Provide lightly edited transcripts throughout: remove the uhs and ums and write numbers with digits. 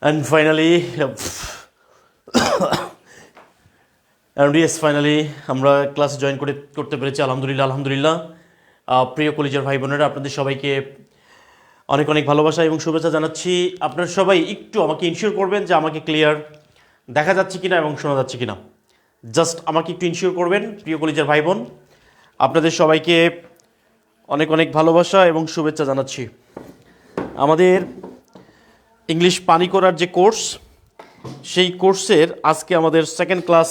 And finally, and yes, finally আমরা class join করতে পেরেছি আলহামদুলিল্লাহ। প্রিয় কলেজের ভাই বোনেরা, আপনাদের সবাইকে অনেক অনেক ভালোবাসা এবং শুভেচ্ছা জানাচ্ছি। আপনারা সবাই একটু আমাকে ইনশিওর করবেন যে আমাকে ক্লিয়ার দেখা যাচ্ছে কিনা এবং শোনা যাচ্ছে কিনা। জাস্ট আমাকে একটু ইনশিওর করবেন প্রিয় কলেজের ভাই বোন। আপনাদের সবাইকে অনেক অনেক ভালোবাসা এবং শুভেচ্ছা জানাচ্ছি। আমাদের ইংলিশ পানি করার যে কোর্স, সেই কোর্সের আজকে আমাদের সেকেন্ড ক্লাস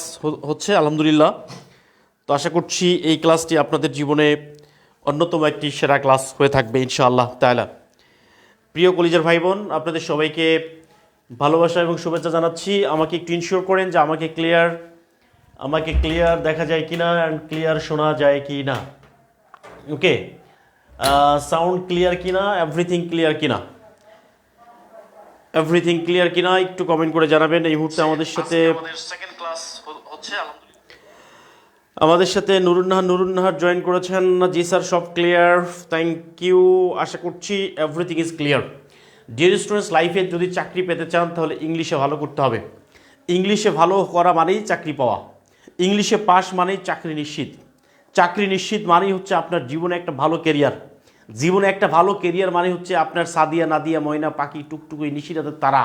হচ্ছে আলহামদুলিল্লাহ। তো আশা করছি এই ক্লাসটি আপনাদের জীবনে অন্যতম একটি সেরা ক্লাস হয়ে থাকবে ইনশাআল্লাহ তাআলা। প্রিয় কলেজের ভাই বোন, আপনাদের সবাইকে ভালোবাসা এবং শুভেচ্ছা জানাচ্ছি। আমাকে একটু ইনশিওর করেন যে আমাকে ক্লিয়ার দেখা যায় কি না অ্যান্ড ক্লিয়ার শোনা যায় কি না। ওকে, সাউন্ড ক্লিয়ার কি না, এভরিথিং ক্লিয়ার কি না, এভরিথিং ক্লিয়ার কিনা একটু কমেন্ট করে জানাবেন। এই মুহূর্তে আমাদের সাথে সেকেন্ড ক্লাস হচ্ছে আমাদের সাথে নুরুন্নাহার জয়েন করেছেন। জি স্যার, সব ক্লিয়ার, থ্যাংক ইউ। আশা করছি everything is clear. Dear students, লাইফে যদি চাকরি পেতে চান তাহলে ইংলিশে ভালো করতে হবে। ইংলিশে ভালো করা মানেই চাকরি পাওয়া, ইংলিশে পাস মানেই চাকরি নিশ্চিত। চাকরি নিশ্চিত মানেই হচ্ছে আপনার জীবনে একটা ভালো কেরিয়ার। জীবনে একটা ভালো কেরিয়ার মানে হচ্ছে আপনার সাদিয়া, নাদিয়া, ময়না পাখি, টুকটুকুই, নিশিরাতের তারা,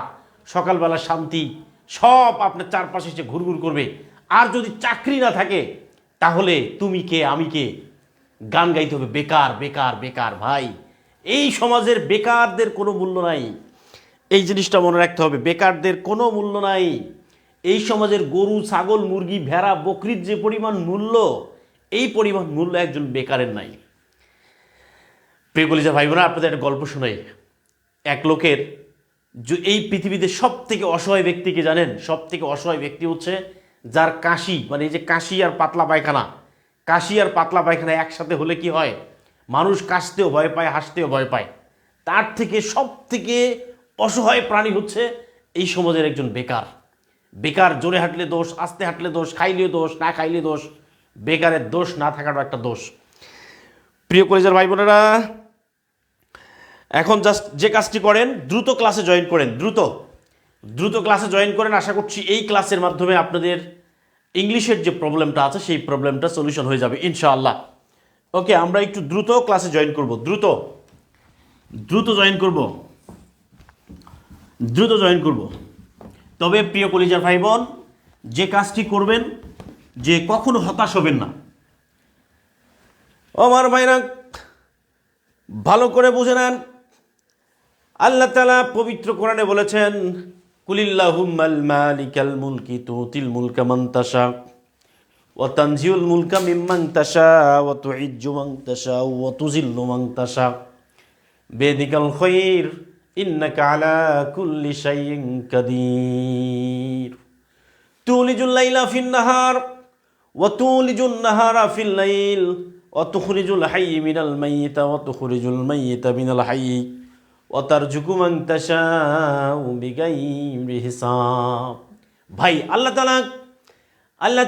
সকালবেলা শান্তি, সব আপনার চারপাশে এসে ঘুরঘুর করবে। আর যদি চাকরি না থাকে তাহলে তুমি কে আমি কে, গান গাইতে হবে বেকার বেকার বেকার। ভাই, এই সমাজের বেকারদের কোনো মূল্য নাই, এই জিনিসটা মনে রাখতে হবে। বেকারদের কোনো মূল্য নাই। এই সমাজের গরু, ছাগল, মুরগি, ভেড়া, বকরির যে পরিমাণ মূল্য, এই পরিমাণ মূল্য একজন বেকারের নাই। প্রিয় কলিজা ভাই বোনা, আপনাদের একটা গল্প শোনাই। এক লোকের, এই পৃথিবীতে সব থেকে অসহায় ব্যক্তিকে জানেন? সব থেকে অসহায় ব্যক্তি হচ্ছে যার কাশি, মানে এই যে কাশি আর পাতলা পায়খানা, কাশি আর পাতলা পায়খানা একসাথে হলে কি হয়, মানুষ কাশতেও ভয় পায়, হাসতেও ভয় পায়। তার থেকে সব থেকে অসহায় প্রাণী হচ্ছে এই সমাজের একজন বেকার। বেকার, জোরে হাঁটলে দোষ, আস্তে হাঁটলে দোষ, খাইলে দোষ, না খাইলে দোষ। বেকারের দোষ না থাকাটা একটা দোষ। প্রিয় কলেজের ভাই বোনেরা, এখন জাস্ট যে কাজটি করেন, দ্রুত ক্লাসে জয়েন করেন, দ্রুত ক্লাসে জয়েন করেন। আশা করছি এই ক্লাসের মাধ্যমে আপনাদের ইংলিশের যে প্রবলেমটা আছে সেই প্রবলেমটা সলিউশন হয়ে যাবে ইনশাআল্লাহ। ওকে, আমরা একটু দ্রুত ক্লাসে জয়েন করব, দ্রুত জয়েন করব। তবে প্রিয় কলিজার ভাই বোন, যে কাজটি করবেন, যে কখনো হতাশ হবেন না। আমার ভাইরা ভালো করে বুঝে নেন, আল্লাহ তাআলা পবিত্র কোরআনে বলেছেন, কুলিল্লাহুম্মাল মালিকাল মুলকি তুতিল মুলকা মান তাশা ওয়া তানজিউল মুলকা মিম্মান তাশা ওয়া তুইজ্জু মান তাশা ওয়া তুযিল্লু মান তাশা বিয়াদিকাল খায়র ইন্নাকা আলা কুল্লি শাইইন কাদির। তুলিজুল লাইলা ফিন নাহার ওয়া তুলিজুন নাহারা ফিল লাইল ওয়া তুখরিজুল হাইয়্য মিনাল মাইয়িতা ওয়া তুখরিজুল মাইয়িতা মিনাল হাইয়্য ওয়া তারযুকু মান তাশাউ বিগাইরি হিসাব। ভাই, আল্লাহ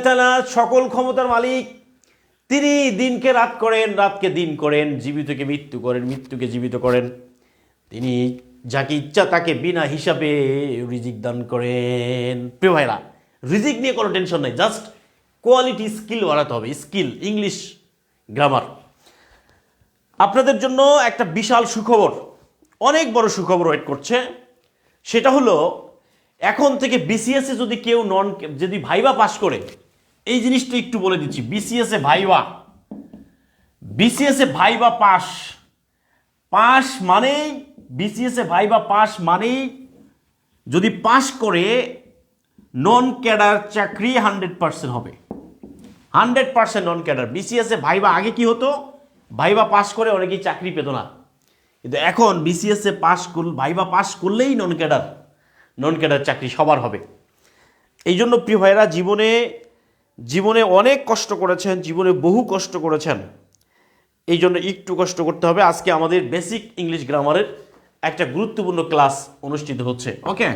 তাআলা সকল ক্ষমতার মালিক। তিনি দিনকে রাত করেন, রাতকে দিন করেন, জীবিতকে মৃত্যু করেন, মৃত্যুকে জীবিত করেন। তিনি যাকে ইচ্ছা তাকে বিনা হিসাবে রিজিক দান করেন। প্রিয় ভাইরা, রিজিক নিয়ে কোনো টেনশন নেই, জাস্ট কোয়ালিটি স্কিল বাড়াতে হবে। Skill, English grammar. আপনাদের জন্য একটা বিশাল সুখবর, অনেক বড় সুখবর ওয়েট করছে। সেটা হলো, এখন থেকে বিসিএসে যদি কেউ যদি ভাইবা পাস করে, এই জিনিসটা একটু বলে দিচ্ছি। বিসিএসে ভাইবা পাস মানেই, বিসিএসে ভাইবা পাস মানেই, যদি পাস করে নন ক্যাডার চাকরি 100% হবে, 100% নন ক্যাডার। বিসিএসে ভাইবা আগে কি হতো, ভাইবা পাস করে অনেকেই চাকরি পেত না, কিন্তু এখন বিসিএসে ভাইবা পাস করলেই নন ক্যাডার চাকরি সবার হবে। এই জন্য প্রিয় ভাইরা, জীবনে অনেক কষ্ট করেছেন, জীবনে বহু কষ্ট করেছেন, এই জন্য একটু কষ্ট করতে হবে। আজকে আমাদের বেসিক ইংলিশ গ্রামারের একটা গুরুত্বপূর্ণ ক্লাস অনুষ্ঠিত হচ্ছে। ওকে,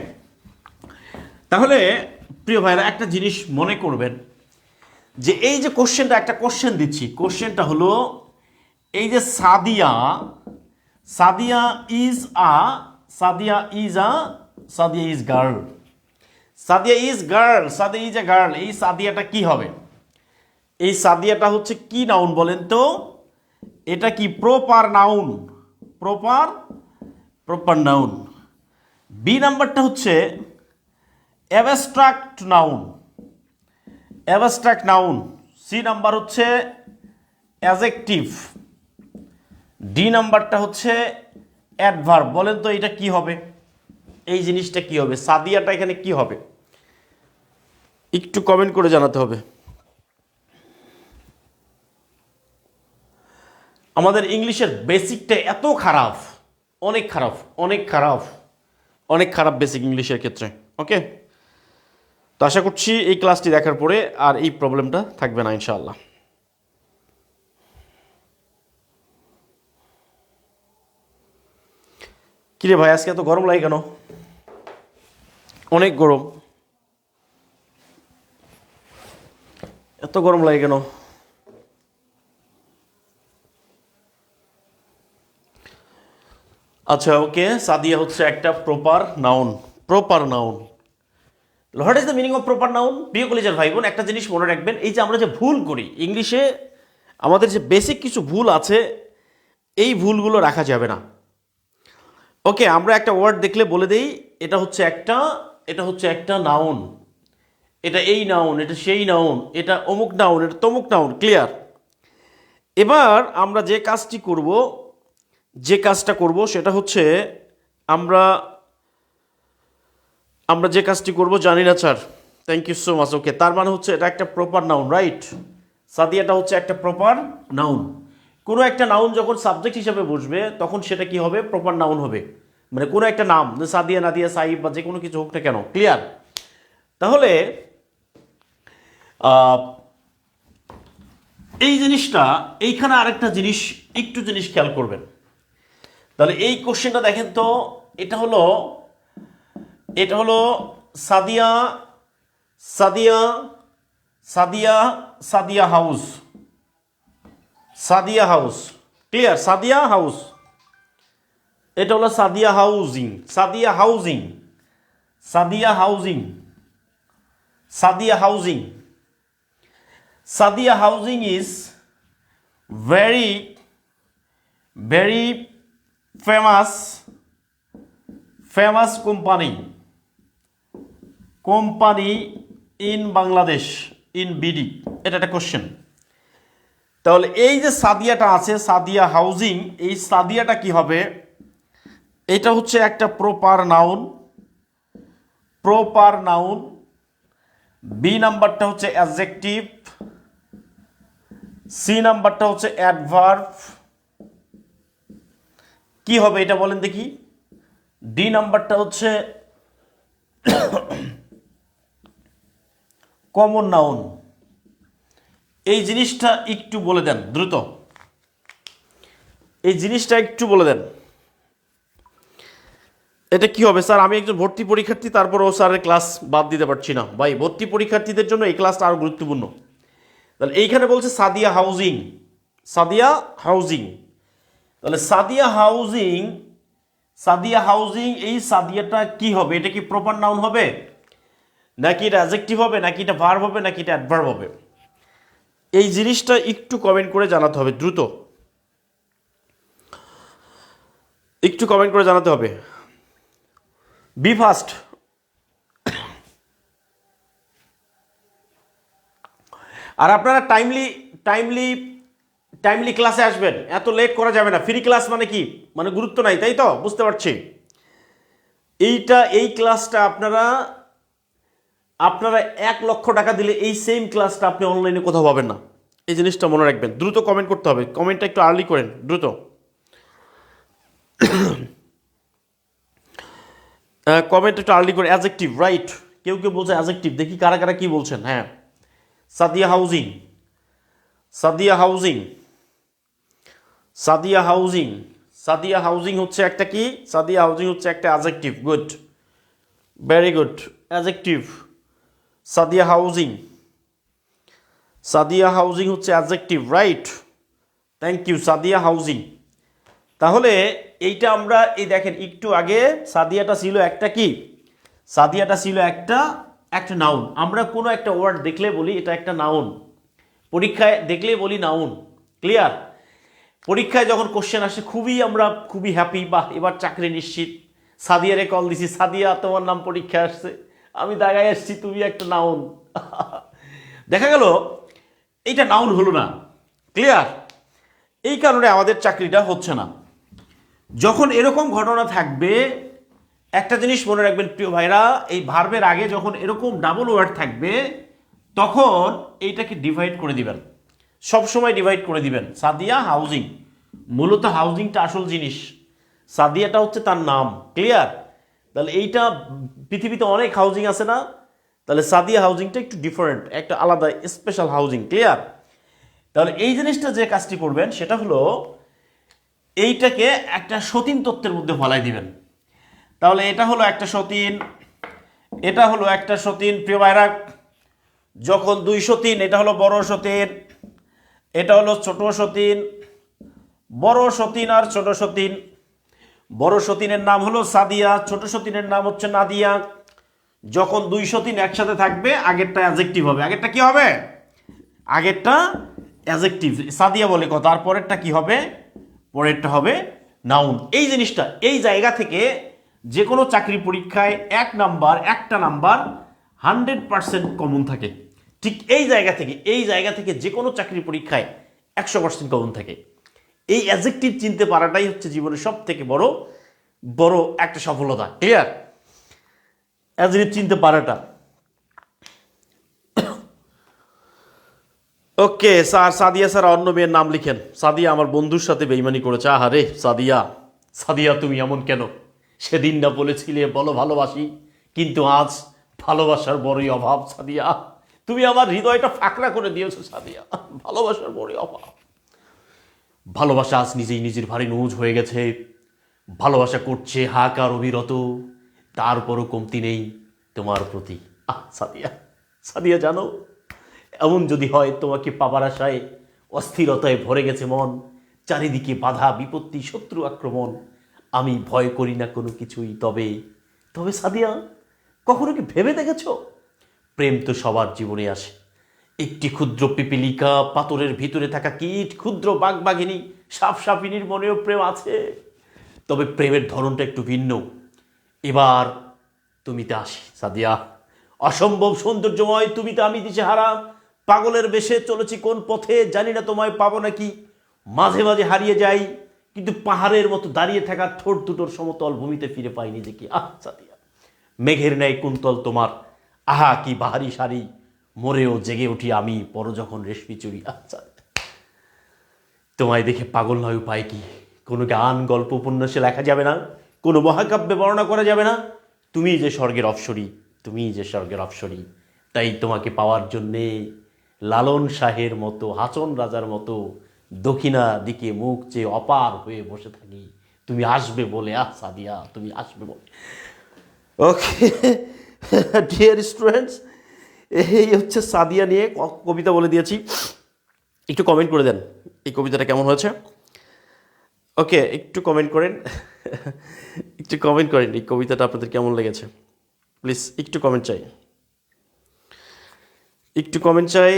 তাহলে প্রিয় ভাইরা একটা জিনিস মনে করবেন, যে এই যে একটা কোশ্চেন দিচ্ছি, কোশ্চেনটা হলো এই যে Sadia is a Sadia is girl, Sadia is girl, Sadia is a girl. এই সাদিয়াটা কি হবে? এই সাদিয়াটা হচ্ছে কি নাউন বলেন তো? এটা কি proper noun? Proper proper noun. B নাম্বারটা হচ্ছে abstract noun, abstract noun. C number হচ্ছে অ্যাডজেক্টিভ। ডি নাম্বারটা হচ্ছে অ্যাডভার্ব। বলেন তো এটা কি হবে? এই জিনিসটা কি হবে? সাদিয়াটা এখানে কি হবে? একটু কমেন্ট করে জানাতে হবে। আমাদের ইংলিশের বেসিকটা এত খারাপ, অনেক খারাপ, অনেক খারাপ, অনেক খারাপ বেসিক ইংলিশের ক্ষেত্রে। ওকে, তো আশা করছি এই ক্লাসটি দেখার পরে আর এই প্রবলেমটা থাকবে না ইনশাআল্লাহ। কিরে ভাই, আজকে এত গরম লাগে কেন? অনেক গরম, এত গরম লাগে কেন? আচ্ছা ওকে, সাদিয়া হচ্ছে একটা proper noun, proper noun. What is the meaning of proper noun? প্রিয় কলেজের ভাই বোন, একটা জিনিস মনে রাখবেন, এই যে আমরা যে ভুল করি ইংলিশে, আমাদের যে বেসিক কিছু ভুল আছে, এই ভুলগুলো রাখা যাবে না। ওকে, আমরা একটা ওয়ার্ড দেখলে বলে দেই এটা হচ্ছে একটা, এটা হচ্ছে একটা নাউন, এটা এই নাউন, এটা সেই নাউন, এটা অমুক নাউন, এটা তমুক নাউন। ক্লিয়ার? এবার আমরা যে কাজটি করব, যে কাজটা করব সেটা হচ্ছে আমরা আমরা যে কাজটি করব জানি না sir. Thank you so much. Okay, তার মানে হচ্ছে এটা একটা প্রপার নাউন, রাইট? সাদিয়াটা হচ্ছে একটা প্রপার নাউন। কোনো একটা নাউন যখন সাবজেক্ট হিসেবে বসবে তখন সেটা কি হবে? প্রপার নাউন হবে। মানে কোনো একটা নাম, সাদিয়া, নাদিয়া, সাইব বা যে কোনো কিছু হোক না কেন। ক্লিয়ার? তাহলে এই জিনিসটা, এইখানে আরেকটা জিনিস, একটু জিনিস খেয়াল করবেন। তাহলে এই কোশ্চেনটা দেখেন তো, এটা হলো, এটা হলো Sadia, Sadia, Sadia, Sadia house, Sadia house. Clear? Sadia house, এটা হলো Sadia housing, Sadia housing, Sadia housing, Sadia housing. Sadia housing is very very famous, famous company, company in Bangladesh, in BD। এটা একটা কোশ্চেন। তাহলে এই যে সাদিয়াটা আছে, সাদিয়া হাউজিং, এই সাদিয়াটা কি হবে? এটা হচ্ছে একটা proper noun, proper noun. B নাম্বারটা হচ্ছে অ্যাডজেক্টিভ, সি নাম্বারটা হচ্ছে অ্যাডভার্ব। কি হবে এটা বলেন দেখি? ডি নাম্বারটা হচ্ছে কমন নাউন। এই জিনিসটা একটু বলে দেন দ্রুত, এই জিনিসটা একটু বলে দেন। এটা কি হবে স্যার? আমি একজন ভর্তি পরীক্ষার্থী, তারপরও স্যারের ক্লাস বাদ দিতে পারছি না। ভাই, ভর্তি পরীক্ষার্থীদের জন্য এই ক্লাসটা আরও গুরুত্বপূর্ণ। তাহলে এইখানে বলছে সাদিয়া হাউজিং, সাদিয়া হাউজিং। তাহলে সাদিয়া হাউজিং, সাদিয়া হাউজিং, এই সাদিয়াটা কি হবে? এটা কি প্রপার নাউন হবে, নাকি এটা অ্যাডজেক্টিভ হবে, নাকি এটা ভার্ব হবে, নাকি এটা অ্যাডভার্ব হবে? এই জিনিসটা একটু কমেন্ট করে জানাতে হবে দ্রুত, একটু কমেন্ট করে জানাতে হবে। B fast. আর আপনারা টাইমলি টাইমলি টাইমলি ক্লাসে আসবেন, এত লেট করা যাবে না। ফ্রি ক্লাস মানে কি? মানে গুরুত্ব নাই, তাই তো? বুঝতে পারছি। এই ক্লাসটা আপনারা আপনারা 1,00,000 টাকা দিলে এই সেম ক্লাসটা আপনি অনলাইনে কোথাও পাবেন না। এই জিনিসটা মনে রাখবেন। দ্রুত কমেন্ট করতে হবে, কমেন্টটা একটু আর্লি করেন দ্রুত। কমেন্ট একটু আর্লি করে। Adjective, right? কেউ কেউ বলছে অ্যাডজেক্টিভ, দেখি কারা কারা কি বলছেন। হ্যাঁ, Sadia housing, Sadia housing, Sadia housing. Sadia housing হচ্ছে একটা কি? সাদিয়া হাউজিং হচ্ছে একটা adjective. Good, very good, adjective. Sadia housing, Sadia housing হচ্ছে adjective, right? Thank you, Sadia housing. তাহলে এইটা আমরা, এই দেখেন একটু আগে সাদিয়াটা ছিল একটা কি? সাদিয়াটা ছিল একটা একটা নাউন। আমরা কোনো একটা ওয়ার্ড দেখলে বলি এটা একটা নাউন, পরীক্ষায় দেখলে বলি নাউন। ক্লিয়ার? পরীক্ষায় যখন কোশ্চেন আসে আমরা খুবই হ্যাপি, বা এবার চাকরি নিশ্চিত। সাদিয়ারে কল দিছি, সাদিয়া তোমার নাম পরীক্ষায় আসছে, আমি দাগায় আসছি, তুমি একটা নাউন। দেখা গেল এইটা নাউন হলো না। ক্লিয়ার? এই কারণে আমাদের চাকরিটা হচ্ছে না। যখন এরকম ঘটনা থাকবে, একটা জিনিস মনে রাখবেন প্রিয় ভাইরা, এই ভার্বের আগে যখন এরকম ডাবল ওয়ার্ড থাকবে তখন এইটাকে ডিভাইড করে দিবেন, সবসময় ডিভাইড করে দিবেন। সাদিয়া হাউজিং, মূলত হাউজিংটা আসল জিনিস, সাদিয়াটা হচ্ছে তার নাম। ক্লিয়ার? তাহলে এইটা পৃথিবীতে অনেক হাউজিং আছে না, তাহলে সাদিয়া হাউজিংটা একটু ডিফারেন্ট, একটা আলাদা স্পেশাল হাউজিং। ক্লিয়ার? তাহলে এই জিনিসটা যে কাজটি করবেন সেটা হলো এইটাকে একটা সতীন তত্ত্বের মধ্যে ফলাই দিবেন। তাহলে এটা হলো একটা সতীন, এটা হলো একটা সতীন। প্রিয় ভাইরা, যখন দুই সতীন, এটা হলো বড় সতীন, এটা হলো ছোট সতীন, বড় সতীন আর ছোট সতীন। বড় সতীনের নাম হলো সাদিয়া, ছোট সতীনের নাম হচ্ছে নাদিয়া। যখন দুই সতীন একসাথে থাকবে, আগেরটা অ্যাডজেক্টিভ হবে। আগেরটা কি হবে? আগেরটা অ্যাডজেক্টিভ, সাদিয়া বলে কথা, আর পরেরটা কি হবে? পরেরটা হবে নাউন। এই জিনিসটা এই জায়গা থেকে যে কোনো চাকরি পরীক্ষায় একটা নাম্বার 100% কমন থাকে। ঠিক এই জায়গা থেকে যে কোনো চাকরি পরীক্ষায় 100% কমন থাকে। এই অ্যাডজেক্টিভ চিনতে পারাটাই হচ্ছে জীবনের সব থেকে বড় বড় একটা সফলতা। ক্লিয়ার? অ্যাডজেক্টিভ চিনতে পারাটা। ওকে স্যার, সাদিয়া স্যার অন্য মেয়ের নাম লিখেন। সাদিয়া আমার বন্ধুর সাথে বেইমানি করেছে। আহারে সাদিয়া, সাদিয়া তুমি এমন কেন? সেদিন না বলেছিলে বলো ভালোবাসি, কিন্তু আজ ভালোবাসার বড়ই অভাব। সাদিয়া, তুমি আমার হৃদয়টা ফাঁকড়া করে দিয়েছো। সাদিয়া, ভালোবাসার বড়ই অভাব। ভালোবাসা আজ নিজেই নিজের ভারী নুজ হয়ে গেছে। ভালোবাসা করছে হাহাকার অবিরত, তারপরও কমতি নেই তোমার প্রতি। সাদিয়া, সাদিয়া জানো, এমন যদি হয় তোমাকে পাবার আশায় অস্থিরতায় ভরে গেছে মন, চারিদিকে বাধা বিপত্তি শত্রু আক্রমণ, আমি ভয় করি না কোনো কিছুই। তবে তবে সাদিয়া, কখনো কি ভেবে দেখেছ, প্রেম তো সবার জীবনে আসে। একটি ক্ষুদ্র পিপিলিকা, পাথরের ভিতরে থাকা কীট, ক্ষুদ্র বাঘবাঘিনী, সাপ সাপিনীর মনেও প্রেম আছে। তবে প্রেমের ধরনটা একটু ভিন্ন। এবার তুমিতে আসি সাদিয়া, অসম্ভব সৌন্দর্যময় তুমিতে আমি দিশেহারা, পাগলের বেশে চলেছি কোন পথে, জানি না তোমায় পাবো নাকি। মাঝে মাঝে হারিয়ে যাই, কিন্তু পাহাড়ের মতো দাঁড়িয়ে থাকা ঠোঁট দুটোর সমতল ভূমিতে ফিরে পাই নিজেকে। সাদিয়া, মেঘের ন্যায় কুন্তল তোমার, আহা কি বাহারি শাড়ি, মরেও জেগে উঠি আমি পর যখন রেশমি চুরি। তোমায় দেখে পাগল নয় উপায় কি? কোনো গান গল্প উপন্যাসে লেখা যাবে না, কোনো মহাকাব্যে বর্ণনা করা যাবে না। তুমি যে স্বর্গের অপ্সরী, তুমি যে স্বর্গের অপ্সরী। তাই তোমাকে পাওয়ার জন্যে লালন শাহের মতো, হাসন রাজার মতো দক্ষিণা দিকে মুখ চেয়ে অপার হয়ে বসে থাকি, তুমি আসবে বলে। সাদিয়া, তুমি আসবে বলে। ওকে ডিয়ার স্টুডেন্টস, এই হচ্ছে সাদিয়া নিয়ে কবিতা বলে দিয়েছি। একটু কমেন্ট করে দেন এই কবিতাটা কেমন হয়েছে। ওকে, একটু কমেন্ট করেন, একটু কমেন্ট করেন এই কবিতাটা আপনাদের কেমন লেগেছে। প্লিজ একটু কমেন্ট চাই, একটু কমেন্ট চাই।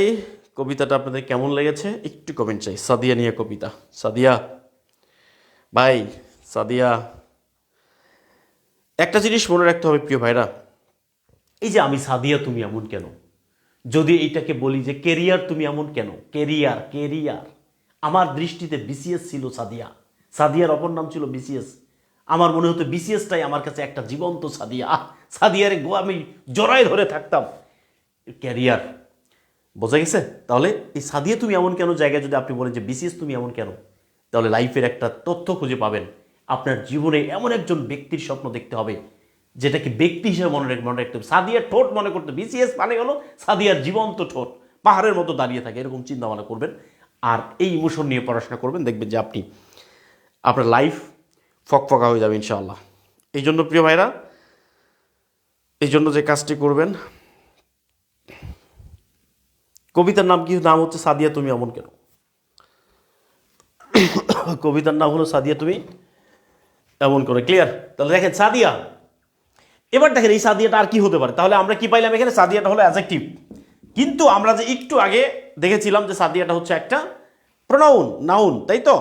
কবিতাটা আপনাদের কেমন লেগেছে একটু কমেন্ট চাই। সাদিয়া নিয়ে কবিতা। সাদিয়া ভাই, সাদিয়া, একটা জিনিস মনে রাখতে হবে প্রিয় ভাইরা, এই যে আমি সাদিয়া তুমি এমন কেন, যদি এইটাকে বলি যে কেরিয়ার তুমি এমন কেন, কেরিয়ার কেরিয়ার আমার দৃষ্টিতে বিসিএস ছিল সাদিয়া, সাদিয়ার অপর নাম ছিল বিসিএস। আমার মনে হতো বিসিএসটাই আমার কাছে একটা জীবন্ত সাদিয়া। সাদিয়ারে আমি জড়ায় ধরে থাকতাম। ক্যারিয়ার, বোঝা গেছে? তাহলে এই সাদিয়া তুমি এমন কেন জায়গায় যদি আপনি বলেন যে বিসিএস তুমি এমন কেন, তাহলে লাইফের একটা তথ্য খুঁজে পাবেন। আপনার জীবনে এমন একজন ব্যক্তির স্বপ্ন দেখতে হবে যেটাকে ব্যক্তি হিসেবে মনে রাখতে হবে। সাদিয়ার ঠোঁট মনে করতে, বিসিএস মানে হলো সাদিয়ার জীবন্ত ঠোঁট, পাহাড়ের মতো দাঁড়িয়ে থাকে, এরকম চিন্তা ভাবনা করবেন। আর এই ইমোশন নিয়ে পড়াশোনা করবেন, দেখবেন যে আপনি আপনার লাইফ ফকফকা হয়ে যাবে ইনশাআল্লাহ। এই জন্য প্রিয় ভাইরা, এই জন্য যে কাজটি করবেন, কবিতার নাম কি? নাম হচ্ছে সাদিয়া তুমি এমন কেন। কবিতার নাম হলো সাদিয়া তুমি এমন করে। ক্লিয়ার? তাহলে দেখেন সাদিয়া এবার দেখেন এই সাদিয়াটা আর কি হতে পারে, তাহলে আমরা কি পাইলাম এখানে, সাদিয়াটা হলো অ্যাডজেক্টিভ। কিন্তু আমরা যে একটু আগে দেখেছিলাম যে সাদিয়াটা হচ্ছে একটা প্রোনাউন, নাউন, তাই তো?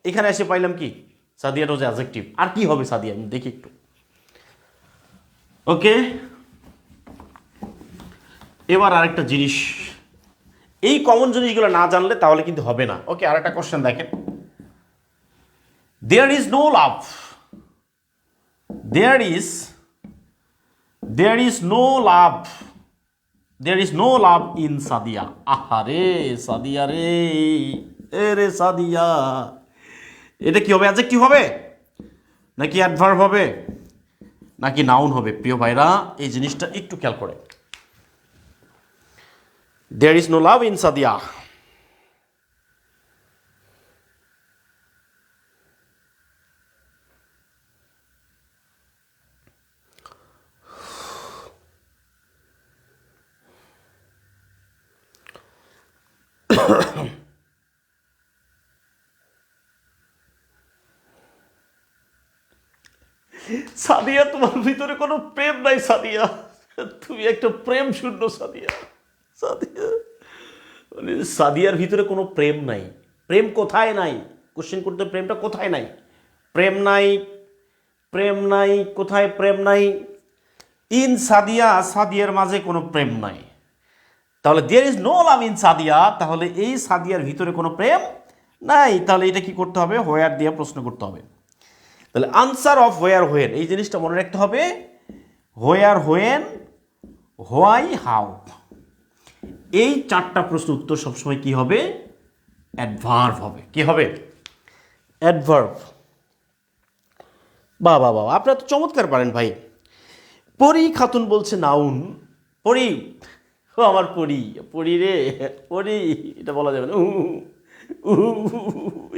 এখানে এসে পাইলাম কি, সাদিয়াটা হচ্ছে অ্যাডজেক্টিভ। আর কি হবে সাদিয়া, দেখি একটু। ওকে, এবার আরেকটা জিনিস, এই কমন জিনিসগুলো না জানলে তাহলে কিন্তু হবে না। ওকে, আরেকটা কোশ্চেন দেখেন, there is no love, there is no love, there is no love in Sadia. আহারে সাদিয়া রে, এ রে সাদিয়া, এটা কি হবে, অ্যাডজেক্টিভ হবে নাকি অ্যাডভার্ব হবে নাকি নাউন হবে? প্রিয় ভাইরা এই জিনিসটা একটু খেয়াল করে। There is no love in Sadia, Sadia তোমার ভিতরে কোনো প্রেম নাই সাদিয়া, তুমি একটা প্রেম শূন্য সাদিয়া। সাদিয়া মানে সাদিয়ার ভিতরে কোনো প্রেম নাই। প্রেম কোথায় নাই, কোশ্চেন করতে, প্রেমটা কোথায় নাই? প্রেম নাই, প্রেম নাই, কোথায় প্রেম নাই? ইন সাদিয়া, সাদিয়ার মাঝে কোনো প্রেম নাই। তাহলে there is no love in Sadia, তাহলে এই সাদিয়ার ভিতরে কোনো প্রেম নাই। তাহলে এটা কি করতে হবে, হোয়ার দিয়ে প্রশ্ন করতে হবে। তাহলে আনসার অফ হোয়ার হোয়েন, এই জিনিসটা মনে রাখতে হবে। হোয়ার, হোয়েন, হোয়াই, হাউ, এই চারটা প্রশ্ন উত্তর সবসময় কি হবে, অ্যাডভার্ব হবে। কি হবে, অ্যাডভার্ব। বাহ বাহ বাহ, আপনারা তো চমৎকার পারেন ভাই। পরি খাতুন বলছে নাউন, পরি, ও আমার পরি, পরি রে পরি, এটা বলা যাবে না,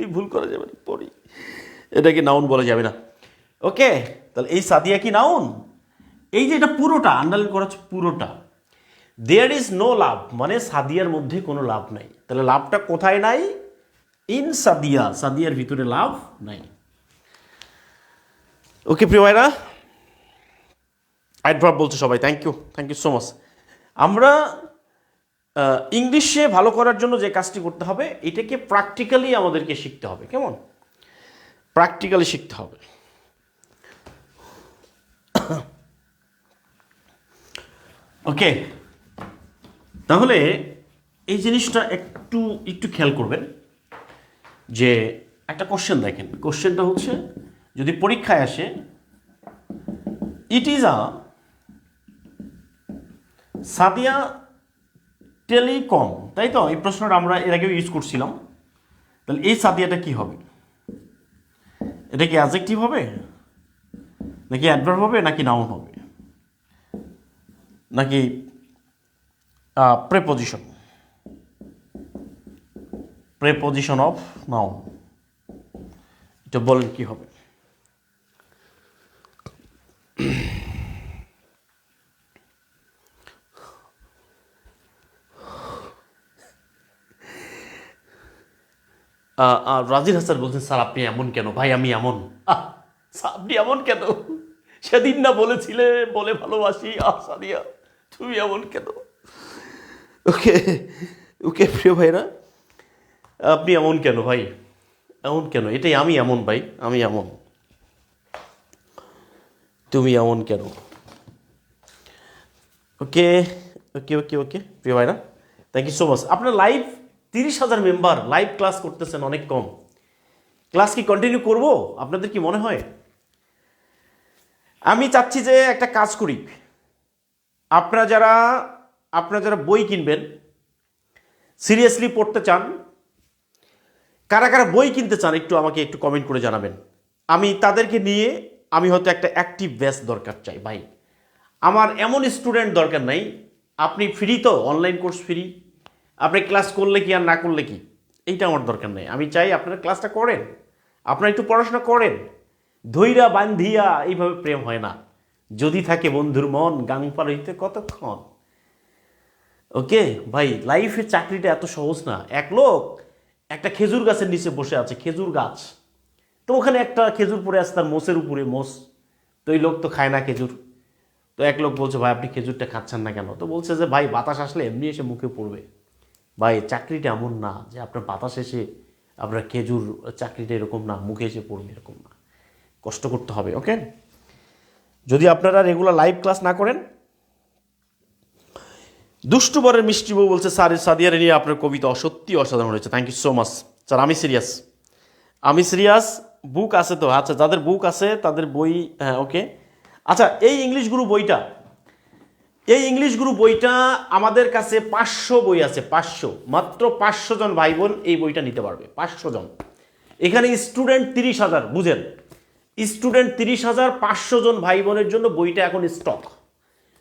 এই ভুল করা যাবে না, পরি, এটাকে নাউন বলা যাবে না। ওকে, তাহলে এই সাদিয়া কি নাউন? এই যে এটা পুরোটা আন্ডারলাইন করা হচ্ছে, পুরোটা। দেয়ার ইজ নো লাভ মানে সাদিয়ার মধ্যে কোনো লাভ নাই। তাহলে লাভটা কোথায় নাই, ইন সাদিয়া, সাদিয়ার ভিতরে লাভ নাই। ওকে প্রিয় ভাইরা, অ্যাডভার্ব বলছে সবাই, থ্যাংক ইউ সো মাচ। আমরা ইংলিশে ভালো করার জন্য যে কাজটি করতে হবে, এটাকে প্র্যাকটিক্যালি আমাদেরকে শিখতে হবে। কেমন, প্র্যাকটিক্যালি শিখতে হবে। ওকে, তাহলে এই জিনিসটা একটু একটু খেয়াল করবেন যে একটা কোশ্চেন দেখেন, কোশ্চেনটা হচ্ছে যদি পরীক্ষায় আসে, ইট ইজ আ সাদিয়া টেলিকম, তাই তো? এই প্রশ্নটা আমরা এর আগেও ইউজ করছিলাম। তাহলে এই সাদিয়াটা কি হবে, এটা কি অ্যাডজেক্টিভ হবে নাকি অ্যাডভার্ব হবে নাকি নাউন হবে নাকি প্রেপোজিশন, প্রেপোজিশন অফ নাউন, এটা বলেন কি হবে? রাজির হাসান বলছেন, স্যার আপনি এমন কেন? ভাই আমি এমন, আপনি এমন কেন? সেদিন না বলেছিলে বলে ভালোবাসি, সাদিয়া তুমি এমন কেন? ওকে ওকে প্রিয় ভাইরা, আপনি এমন কেন ভাই, এমন কেন? এটাই আমি এমন ভাই, আমি এমন, তুমি এমন কেন? ওকে ওকে ওকে ওকে প্রিয় ভাইরা, থ্যাংক ইউ সো মাচ। আপনার লাইভ 30,000 মেম্বার লাইভ ক্লাস করতেছেন, অনেক কম। ক্লাস কি কন্টিনিউ করব, আপনাদের কি মনে হয়? আমি চাচ্ছি যে একটা কাজ করি, আপনারা যারা বই কিনবেন, সিরিয়াসলি পড়তে চান, কারা কারা বই কিনতে চান একটু আমাকে একটু কমেন্ট করে জানাবেন। আমি তাদেরকে নিয়ে আমি হয়তো একটা অ্যাক্টিভ ব্যাচ দরকার চাই ভাই। আমার এমন স্টুডেন্ট দরকার নাই, আপনি ফ্রি তো, অনলাইন কোর্স ফ্রি, আপনি ক্লাস করলে কি আর না করলে কি, এইটা আমার দরকার নেই। আমি চাই আপনারা ক্লাসটা করেন, আপনারা একটু পড়াশোনা করেন। ধৈরা বান্ধিয়া এইভাবে প্রেম হয় না, যদি থাকে বন্ধুর মন গাং পার হইতে কতক্ষণ। ওকে ভাই, লাইফে চাকরিটা এত সহজ না। এক লোক একটা খেজুর গাছের নিচে বসে আছে, খেজুর গাছ, তো ওখানে একটা খেজুর পড়ে আছে তার মোষের উপরে, মোষ, তো এই লোক তো খায় না খেজুর, তো এক লোক বলছে ভাই আপনি খেজুরটা খাচ্ছেন না কেন? তো বলছে যে ভাই বাতাস আসলে এমনি এসে মুখে পড়বে। ভাই চাকরিটা এমন না যে আপনার বাতাস এসে আপনার খেজুর, চাকরিটা এরকম না মুখে এসে পড়বে এরকম না, কষ্ট করতে হবে। ওকে, যদি আপনারা রেগুলার লাইভ ক্লাস না করেন। দুষ্টু বরের মিষ্টি বউ বলছে স্যার সাদিয়ারে নিয়ে আপনার কবিতা সত্যি অসাধারণ হয়েছে, thank you so much sir. আমি সিরিয়াস। বুক আছে তো? আচ্ছা, যাদের বুক আছে তাদের বই, হ্যাঁ ওকে। আচ্ছা, এই ইংলিশ গুরু বইটা আমাদের কাছে 500 বই আছে, 500, মাত্র 500 জন ভাই বোন এই বইটা নিতে পারবে, 500 জন। এখানে স্টুডেন্ট 30,000, বুঝেন, স্টুডেন্ট 30,000, 500 জন ভাই বোনের জন্য বইটা এখন স্টক।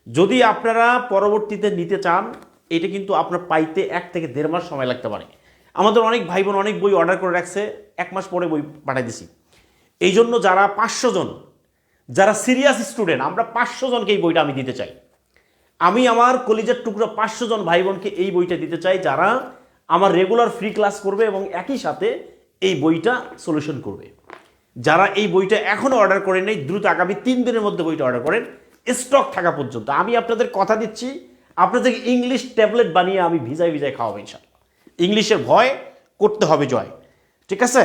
যদি আপনারা পরবর্তীতে নিতে চান, এটা কিন্তু আপনার পাইতে 1 থেকে 1.5 মাস সময় লাগতে পারে। আমাদের অনেক ভাই বোন অনেক বই অর্ডার করে রাখছে, 1 মাস পরে বই পাঠাই দিছি। এই জন্য যারা 500 জন, যারা সিরিয়াস স্টুডেন্ট, আমরা 500 জনকে এই বইটা আমি দিতে চাই। আমি আমার কলিজার টুকরা 500 জন ভাই বোনকে এই বইটা দিতে চাই, যারা আমার রেগুলার ফ্রি ক্লাস করবে এবং একই সাথে এই বইটা সলিউশন করবে। যারা এই বইটা এখনও অর্ডার করেন নাই, দ্রুত আগামী 3 দিনের মধ্যে বইটা অর্ডার করেন, স্টক থাকা পর্যন্ত। আমি আপনাদের কথা দিচ্ছি, আপনাদেরকে ইংলিশ ট্যাবলেট বানিয়ে আমি ভিজায় খাওয়াবো ইনশাল্লাহ। ইংলিশের ভয়, করতে হবে জয়, ঠিক আছে?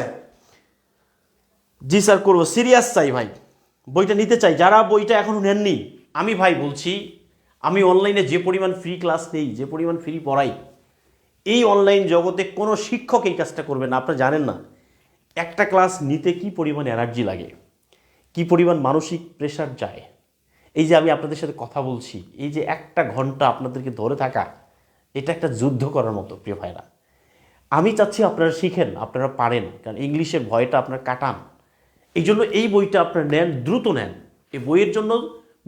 জি স্যার করবো, সিরিয়াস চাই ভাই, বইটা নিতে চাই। যারা বইটা এখনও নেননি, আমি ভাই বলছি, আমি অনলাইনে যে পরিমাণ ফ্রি ক্লাস নেই, যে পরিমাণ ফ্রি পড়াই, এই অনলাইন জগতে কোনো শিক্ষক এই কাজটা করবে না। আপনারা জানেন না একটা ক্লাস নিতে কি পরিমাণ এনার্জি লাগে, কি পরিমাণ মানসিক প্রেশার যায়। এই যে আমি আপনাদের সাথে কথা বলছি, এই যে 1 ঘন্টা আপনাদেরকে ধরে থাকা, এটা একটা যুদ্ধ করার মতো প্রিয় ভাইরা। আমি চাচ্ছি আপনারা শিখেন, আপনারা পারেন, কারণ ইংলিশের ভয়টা আপনারা কাটান। এই জন্য এই বইটা আপনারা নেন, দ্রুত নেন। এই বইয়ের জন্য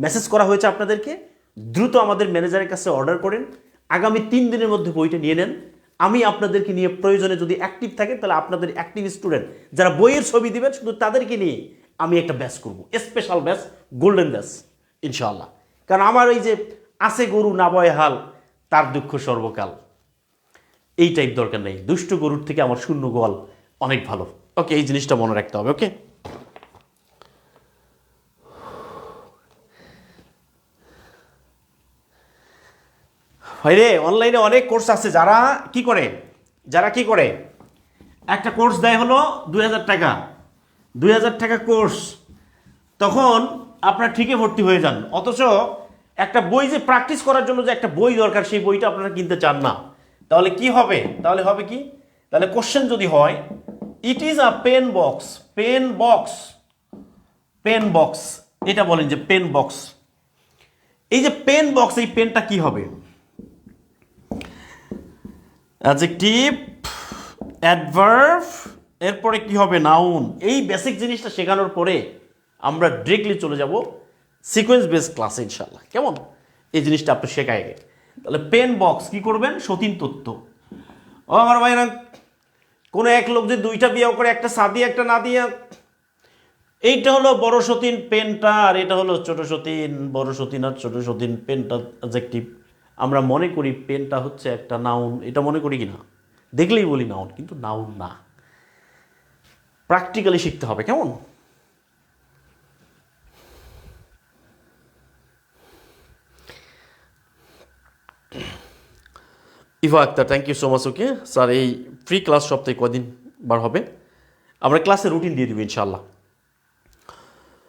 মেসেজ করা হয়েছে আপনাদেরকে, দ্রুত আমাদের ম্যানেজারের কাছে অর্ডার করেন, আগামী 3 দিনের মধ্যে বইটা নিয়ে নেন। আমি আপনাদেরকে নিয়ে প্রয়োজনে যদি অ্যাক্টিভ থাকে, তাহলে আপনাদের অ্যাক্টিভ স্টুডেন্ট যারা বইয়ের ছবি দিবেন, শুধু তাদেরকে নিয়ে আমি একটা ব্যাচ করব, স্পেশাল ব্যাচ, গোল্ডেন ব্যাচ ইনশাআল্লাহ। কারণ আমার এই যে আছে গরু না বয় হাল, তার দুঃখ সর্বকাল, এই টাইপ দরকার নেই। দুষ্ট গরুর থেকে আমার শূন্য গোয়াল অনেক ভালো। ওকে, এই জিনিসটা মনে রাখতে হবে। ওকে, ভাইরে অনলাইনে অনেক কোর্স আছে। যারা কি করে একটা কোর্স দেয় হলো 2,000 টাকা, 2,000 টাকা কোর্স, তখন আপনারা ঠিকই ভর্তি হয়ে যান। অথচ একটা বই যে প্র্যাকটিস করার জন্য যে একটা বই দরকার, সেই বইটা আপনারা কিনতে চান না। তাহলে কি হবে? তাহলে কোশ্চেন যদি হয়, it is a pen box, এটা বলেন যে পেন বক্স। এই যে পেন বক্স, এই পেনটা কি হবে? অ্যাডজেক্টিভ, অ্যাডভার্ব, এরপরে কি হবে? নাউন। এই বেসিক জিনিসটা শেখানোর পরে আমরা ডিরেক্টলি চলে যাব সিকোয়েন্স বেস ক্লাসে ইনশাল্লাহ। কেমন? এই জিনিসটা আপনি শেখায় গে। তাহলে পেন বক্স কি করবেন? সতীন তত্ত্ব। ও আমার ভাইরা, কোনো এক লোক যে 2টা বিয়ে করে, একটা সাদিয়া একটা না দিয়া, এইটা হলো বড় সতীন পেনটা, আর এটা হলো ছোট সতীন। বড় সতীন আর ছোট সতীন, পেনটা অ্যাডজেক্টিভ। আমরা মনে করি পেনটা হচ্ছে একটা নাউন, এটা মনে করি কি না? দেখলেই বলি নাউন, কিন্তু নাউন না। প্র্যাকটিক্যালি শিখতে হবে। কেমন? Eva Akter, thank you so much. Okay sir, এই ফ্রি ক্লাস সপ্তাহে কদিন বার হবে? আমরা ক্লাসের রুটিন দিয়ে দিব ইনশাল্লাহ।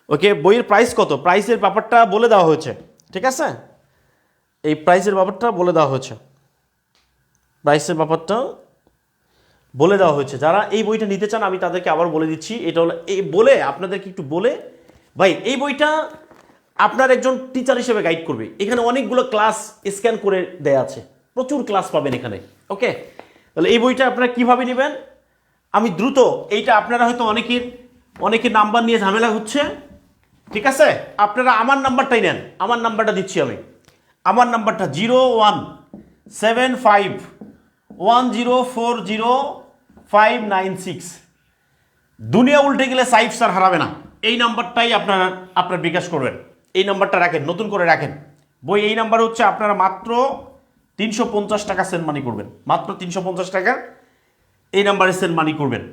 ওকে, বইয়ের প্রাইস কত? প্রাইসের ব্যাপারটা বলে দেওয়া হয়েছে, ঠিক আছে? এই প্রাইসের ব্যাপারটা বলে দেওয়া হয়েছে। যারা এই বইটা নিতে চান, আমি তাদেরকে আবার বলে দিচ্ছি। এটা হলো এই বলে আপনাদেরকে একটু বলে, ভাই এই বইটা আপনার একজন টিচার হিসেবে গাইড করবে। এখানে অনেকগুলো ক্লাস স্ক্যান করে দেয়া আছে, প্রচুর ক্লাস পাবেন এখানে। ওকে, তাহলে এই বইটা আপনারা কিভাবে নেবেন? আমি দ্রুত, এইটা আপনারা হয়তো অনেকের নাম্বার নিয়ে ঝামেলা হচ্ছে, ঠিক আছে? আপনারা আমার নাম্বারটাই নেন, আমার নাম্বারটা দিচ্ছি আমি। আমার নাম্বারটা 017510400596। দুনিয়া উল্টে গেলে সাইফ স্যার হারাবে না, এই নাম্বারটাই আপনার বিকাশ করবেন। এই নাম্বারটা রাখেন, নতুন করে রাখেন। বই এই নাম্বার হচ্ছে, আপনারা মাত্র 350 টাকা সেন্ড মানি করবেন, মাত্র 350 টাকা এই নাম্বারে সেন্ড মানি করবেন।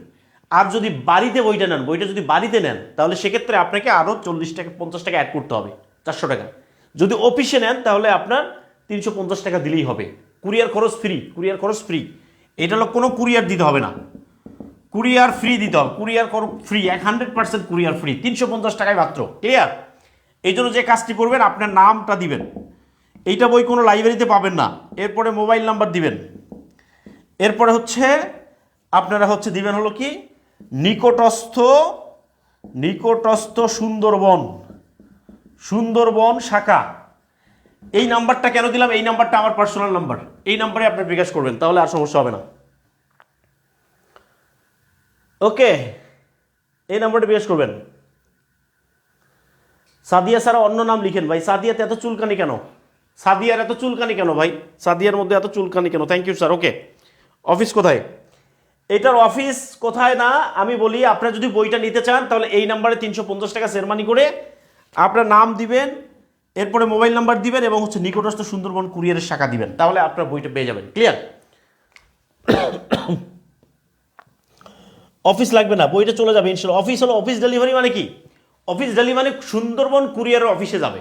আর যদি বাড়িতে বইটা যদি বাড়িতে নেন, তাহলে সেক্ষেত্রে আপনাকে আরও 40 টাকা 50 টাকা অ্যাড করতে হবে, 400 টাকা। যদি অফিসে নেন তাহলে আপনার 350 টাকা দিলেই হবে, কুরিয়ার খরচ ফ্রি, কুরিয়ার খরচ ফ্রি। এটা হলো কোনো কুরিয়ার দিতে হবে না, কুরিয়ার ফ্রি দিতে হবে, কুরিয়ার ফ্রি, 100% কুরিয়ার ফ্রি, 350 টাকায় মাত্র। ক্লিয়ার? এই জন্য যে কাজটি করবেন আপনার নামটা দিবেন, এইটা বই কোনো লাইব্রেরিতে পাবেন না। এরপরে মোবাইল নাম্বার দিবেন, এরপরে হচ্ছে আপনারা হচ্ছে দিবেন হলো কি নিকটস্থ সুন্দরবন, সুন্দরবন শাখা। এই নাম্বারটা কেন দিলাম? এই নাম্বারটা আমার পার্সোনাল নাম্বার, এই নাম্বারে আপনি বিকাশ করবেন, তাহলে আর সমস্যা হবে না। ওকে, এই নাম্বারটা বিকাশ করবেন। সাদিয়া ছাড়া অন্য নাম লিখেন ভাই। সাদিয়াতে এত চুলকানি কেন? সাদিয়ার এত চুলকানি কেন ভাই? সাদিয়ার মধ্যে এত চুলকানি কেন? Thank you sir. Okay, office কোথায়? এটার অফিস কোথায় না আমি বলি, আপনারা যদি বইটা নিতে চান তাহলে এই নাম্বারে 350 টাকা সেরমানি করে আপনার নাম দিবেন, এরপরে মোবাইল নাম্বার দিবেন এবং হচ্ছে নিকটস্থ সুন্দরবন কুরিয়ারের শাখা দিবেন, তাহলে আপনার বইটা পেয়ে যাবেন। ক্লিয়ার? অফিস লাগবে না, বইটা চলে যাবে ইনশাল্লাহ। অফিস হলো অফিস ডেলিভারি, মানে কি? অফিস ডেলিভারি মানে সুন্দরবন কুরিয়ারের অফিসে যাবে।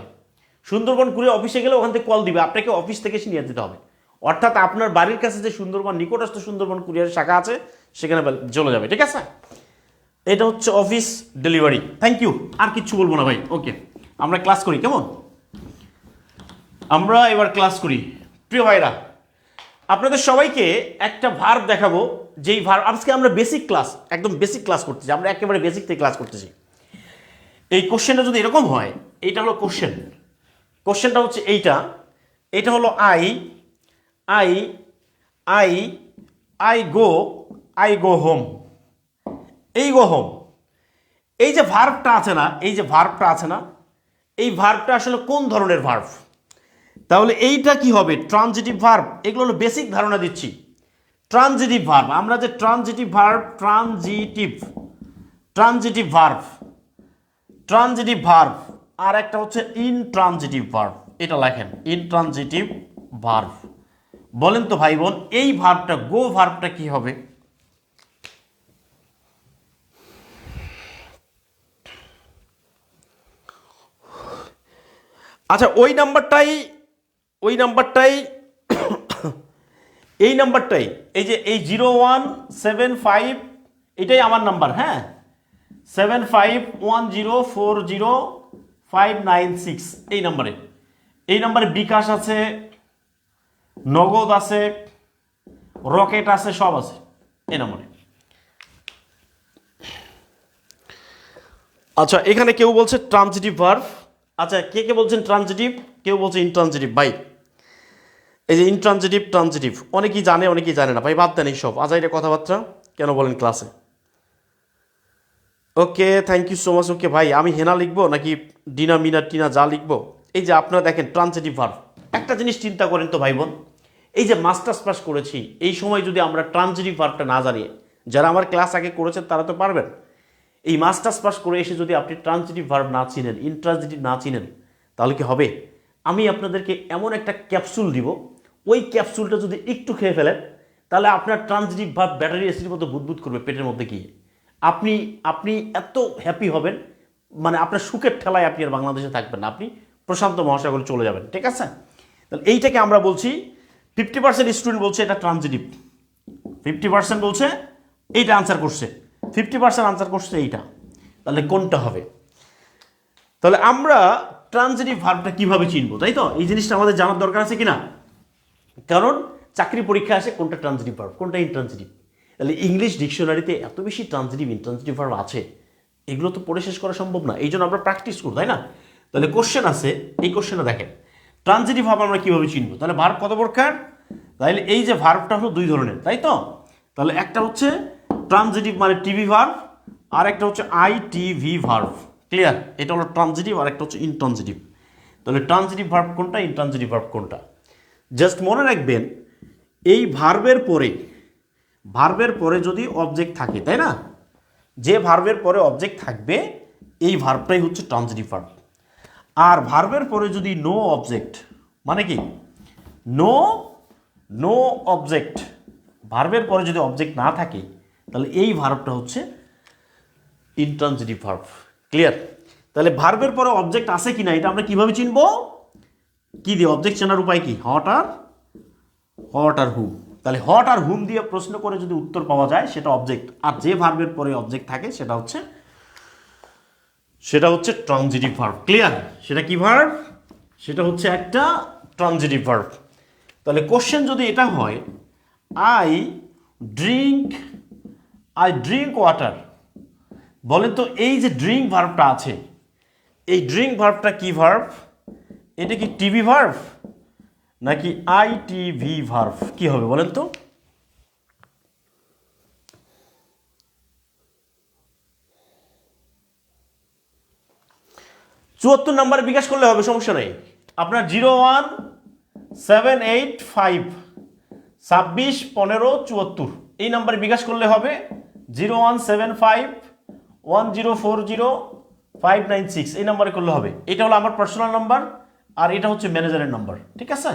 সুন্দরবন কুরিয়ার অফিসে গেলে ওখান থেকে কল দিবে, আপনাকে অফিস থেকে নিয়ে যেতে হবে। অর্থাৎ আপনার বাড়ির কাছে যে সুন্দরবন, নিকটস্থ সুন্দরবন কুরিয়ারের শাখা আছে সেখানে চলে যাবে। ঠিক আছে? এটা হচ্ছে অফিস ডেলিভারি। থ্যাংক ইউ, আর কিচ্ছু বলবো না ভাই। ওকে, আমরা ক্লাস করি কেমন? আমরা এবার ক্লাস করি। প্রিয় ভাইরা, আপনাদের সবাইকে একটা ভার্ব দেখাবো, যেই ভার্ব আজকে আমরা বেসিক ক্লাস, একদম বেসিক ক্লাস করতেছি, আমরা একেবারে বেসিক থেকে ক্লাস করতেছি। এই কোশ্চেনটা যদি এরকম হয়, এইটা হলো কোশ্চেন, কোশ্চেনটা হচ্ছে এইটা হলো I I I I go home, এই গো হোম। এই যে ভার্বটা আছে না, এই যে ভার্বটা আছে না, এই ভার্বটা আসলে কোন ধরনের ভার্ব? তাহলে এইটা কি হবে? Transitive verb. এগুলো হলো বেসিক ধারণা দিচ্ছি। ট্রানজিটিভ ভার্ব, আমরা যে ট্রানজিটিভ ভার্ব, ট্রানজিটিভ ভার্ব, আর একটা হচ্ছে ইনট্রানজিটিভ ভার্ব। এটা লেখেন, ইনট্রানজিটিভ ভার্ব। বলেন তো ভাই বোন, এই ভার্বটা, গো ভার্বটা কি হবে? আচ্ছা, ওই নাম্বারটাই এই নাম্বারটাই, এই যে এই 0175, এটাই আমার নাম্বার। হ্যাঁ, 7510400596, এই নাম্বারে বিকাশ আছে, নগদ আছে, রকেট আছে, সব আছে এই নাম্বারে। আচ্ছা, এখানে কেউ বলছে ট্রানজিটিভ ভার্ব। আচ্ছা, কে বলছেন ট্রানজিটিভ, কেউ বলছে ইনট্রানজিটিভ। ভাই এই যে ইনট্রানজিটিভ, ট্রানজিটিভ অনেকেই জানে, অনেকেই জানে না। ভাই বাদ দেন এইসব আজাইরে কথাবার্তা, কেন বলেন ক্লাসে? ওকে, থ্যাংক ইউ সো মাচ। ওকে ভাই, আমি হেনা লিখবো নাকি ডিনা, মিনা, টিনা যা লিখবো? এই যে আপনারা দেখেন ট্রানজিটিভ ভার্ব, একটা জিনিস চিন্তা করেন তো ভাই বোন, এই যে মাস্টার্স পাস করেছি, এই সময় যদি আমরা ট্রানজিটিভ ভার্বটা না জানি, যারা আমার ক্লাস আগে করেছেন তারা তো পারবেন। এই মাস্টার্স পাস করে এসে যদি আপনি ট্রানজিটিভ ভার্ব না চিনেন, ইনট্রানজিটিভ না চিনেন, তাহলে কি হবে? আমি আপনাদেরকে এমন একটা ক্যাপসুল দিব, ওই ক্যাপসুলটা যদি একটু খেয়ে ফেলেন, তাহলে আপনার ট্রানজিটিভ ভার্ব ব্যাটারি এসির মতো বুদবুদ করবে পেটের মধ্যে গিয়ে। আপনি এত হ্যাপি হবেন, মানে আপনার সুখের ঠেলায় আপনি আর বাংলাদেশে থাকবেন না, আপনি প্রশান্ত মহাসাগরে চলে যাবেন। ঠিক আছে? তাহলে এইটাকে আমরা বলছি, 50% স্টুডেন্ট বলছে এটা ট্রানজিটিভ, 50% বলছে এইটা আনসার করছে, 50% আনসার করছে এইটা। তাহলে কোনটা হবে? তাহলে আমরা ট্রানজিটিভ ভার্বটা কিভাবে চিনবো, তাই তো? এই জিনিসটা আমাদের জানার দরকার আছে কিনা? কারণ চাকরি পরীক্ষা আসে কোনটা ট্রানজিটিভ ভার্ব, কোনটা ইনট্রানজিটিভ। তাহলে ইংলিশ ডিকশনারিতে এত বেশি ট্রানজিটিভ, ইনট্রানজিটিভ ভার্ব আছে, এগুলো তো পড়ে শেষ করা সম্ভব না। এই জন্য আমরা প্র্যাকটিস করব, তাই না? তাহলে কোশ্চেন আছে, এই কোশ্চেনটা দেখেন, ট্রানজিটিভ ভার্ব আমরা কিভাবে চিনবো? তাহলে ভার্ব কত প্রকার? তাহলে এই যে ভার্বটা হলো দুই ধরনের, তাই তো? তাহলে একটা হচ্ছে ট্রানজিটিভ মানে টিভি ভার্ব, আর একটা হচ্ছে আইটিভি ভার্ব। ক্লিয়ার? এটা হলো ট্রানজিটিভ, আর একটা হচ্ছে ইনট্রানজিটিভ। তাহলে ট্রানজিটিভ ভার্ব কোনটা, ইনট্রানজিটিভ ভার্ব কোনটা? জাস্ট মনে রাখবেন, এই ভার্বের পরে যদি অবজেক্ট থাকে, তাই না? যে ভার্বের পরে অবজেক্ট থাকবে এই ভার্বটাই হচ্ছে ট্রানজিটিভ ভার্ব। আর ভার্বের পরে যদি নো অবজেক্ট, মানে কি নো অবজেক্ট, ভার্বের পরে যদি অবজেক্ট না থাকে, তাহলে এই ভার্বটা হচ্ছে ইনট্রানজিটিভ ভার্ব। ক্লিয়ার? তাহলে ভার্বের পরে অবজেক্ট আছে কিনা এটা আমরা কিভাবে চিনবো? কি দিয়ে অবজেক্ট চেনার উপায় কি? হট আর হুম। তাহলে হট আর হুম দিয়ে প্রশ্ন করে যদি উত্তর পাওয়া যায় সেটা অবজেক্ট, আর যে ভার্বের পরে অবজেক্ট থাকে সেটা হচ্ছে ট্রানজিটিভ ভার্ব। ক্লিয়ার? সেটা কি ভার্ব? সেটা হচ্ছে একটা ট্রানজিটিভ ভার্ব। তাহলে কোশ্চেন যদি এটা হয়, আই ড্রিঙ্ক ওয়াটার, বলেন তো এই যে ড্রিঙ্ক ভার্বটা আছে, এই ড্রিঙ্ক ভার্বটা কি ভার্ব? এটা কি টিভি ভার্ব নাকি আইটিভি ভার্ব? কি হবে বলেন তো? চুয়াত্তর নাম্বার বিকাশ করলে হবে, সমস্যা নেই। আপনার 01785261574 এই নাম্বারে বিকাশ করলে হবে। 01751040596 এই নাম্বারে করলে হবে। এটা হলো আমার পার্সোনাল নাম্বার, আর এটা হচ্ছে ম্যানেজারের নাম্বার। ঠিক আছে,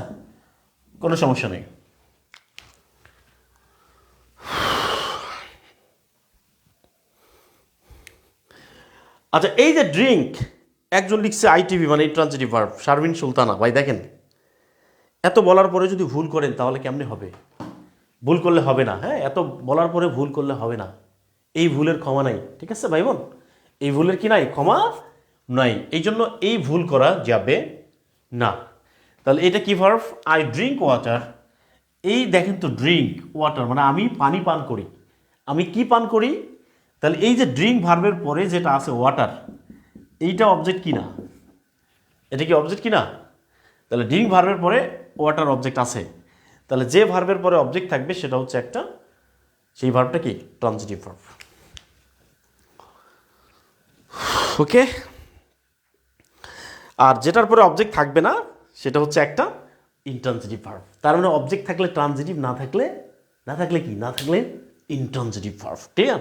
কোনো সমস্যা নেই। আচ্ছা, এই যে ড্রিঙ্ক, একজন লিখছে আইটিভি মানে ট্রানজিটিভ ভার্ব, শারমিন সুলতানা। ভাই দেখেন, এত বলার পরে যদি ভুল করেন তাহলে কেমনে হবে? ভুল করলে হবে না, হ্যাঁ, এত বলার পরে ভুল করলে হবে না। এই ভুলের ক্ষমা নাই, ঠিক আছে ভাই বোন? এই ভুলের কি নাই? ক্ষমা নাই। এই জন্য এই ভুল করা যাবে না। তাহলে এটা কি ভার্ব? I drink water. এই দেখেন তো, ড্রিঙ্ক ওয়াটার মানে আমি পানি পান করি। আমি কি পান করি? তাহলে এই যে ড্রিঙ্ক ভার্বের পরে যেটা আছে ওয়াটার, এইটা অবজেক্ট কি না? এটা কি অবজেক্ট কি না? তাহলে ড্রিঙ্ক ভার্বের পরে ওয়াটার অবজেক্ট আছে। তাহলে যে ভার্বের পরে অবজেক্ট থাকবে সেটা হচ্ছে একটা, সেই ভার্বটা কি? Transitive verb. ওকে। আর যেটার পরে অবজেক্ট থাকবে না সেটা হচ্ছে একটা ইনট্রানজিটিভ ভার্ব। তার মানে অবজেক্ট থাকলে ট্রানজিটিভ, না থাকলে কি? না থাকলে ইনট্রানজিটিভ ভার্ব। ক্লিয়ার?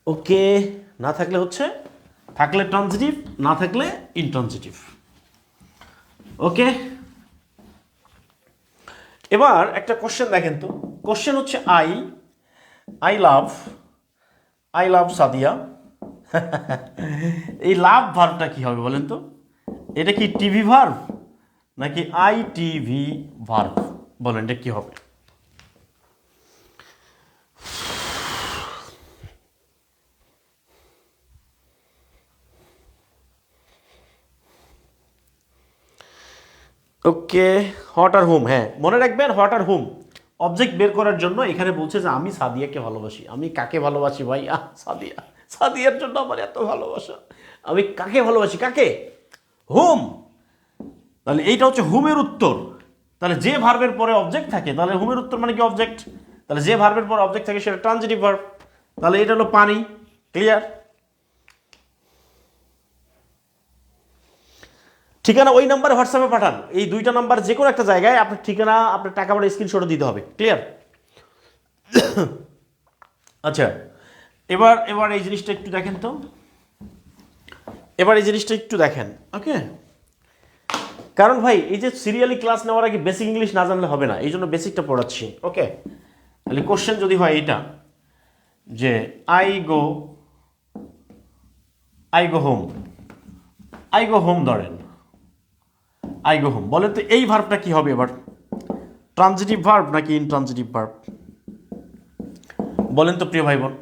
ওকে। না থাকলে হচ্ছে, থাকলে ট্রানজিটিভ, না থাকলে ইনট্রানজিটিভ। ওকে। এবার একটা কোশ্চেন দেখেন তো। কোশ্চেন হচ্ছে আই লাভ সাদিয়া। এই লাভ ভার্বটা কি হবে বলেন তো? এটা কি টিভি ভার্ব নাকি আইটিভি ভার্ব? বলেন এটা কি হবে? ওকে। হট আর হোম, হ্যাঁ মনে রাখবেন, হট আর হোম অবজেক্ট বের করার জন্য এখানে বলছে যে আমি সাদিয়াকে ভালোবাসি। আমি কাকে ভালোবাসি ভাই? সাদিয়ার জন্য আমার এত ভালোবাসা। আমি কাকে ভালোবাসি? কাকে? হোম। তাহলে এইটা হচ্ছে হুমের উত্তর। তাহলে যে ভার্বের পরে অবজেক্ট থাকে, তাহলে হুমের উত্তর মানে কি? অবজেক্ট। তাহলে যে ভার্বের পরে অবজেক্ট থাকে সেটা ট্রানজিটিভ ভার্ব। তাহলে এটা হলো পানি। ক্লিয়ার? ঠিকানা ওই নাম্বারে হোয়াটসঅ্যাপে পাঠান। এই দুইটা নাম্বার যে কোনো একটা জায়গায় আপনার ঠিকানা, আপনার টাকা পাঠার স্ক্রিনশটও দিতে হবে। ক্লিয়ার? আচ্ছা, এবার এই জিনিসটা একটু দেখেন তো। ওকে। কারণ ভাই এই যে সিরিয়ালি ক্লাস নেওয়ার আগে বেসিক ইংলিশ না জানলে হবে না, এই জন্য বেসিকটা পড়াচ্ছি। ওকে। তাহলে কোশ্চেন যদি হয় এটা যে আই গো হোম ধরেন, আই গো হোম, বলেন তো এই ভার্বটা কি হবে এবার? ট্রানজিটিভ ভার্ব নাকি ইনট্রানজিটিভ ভার্ব? বলেন তো প্রিয় ভাই বোন।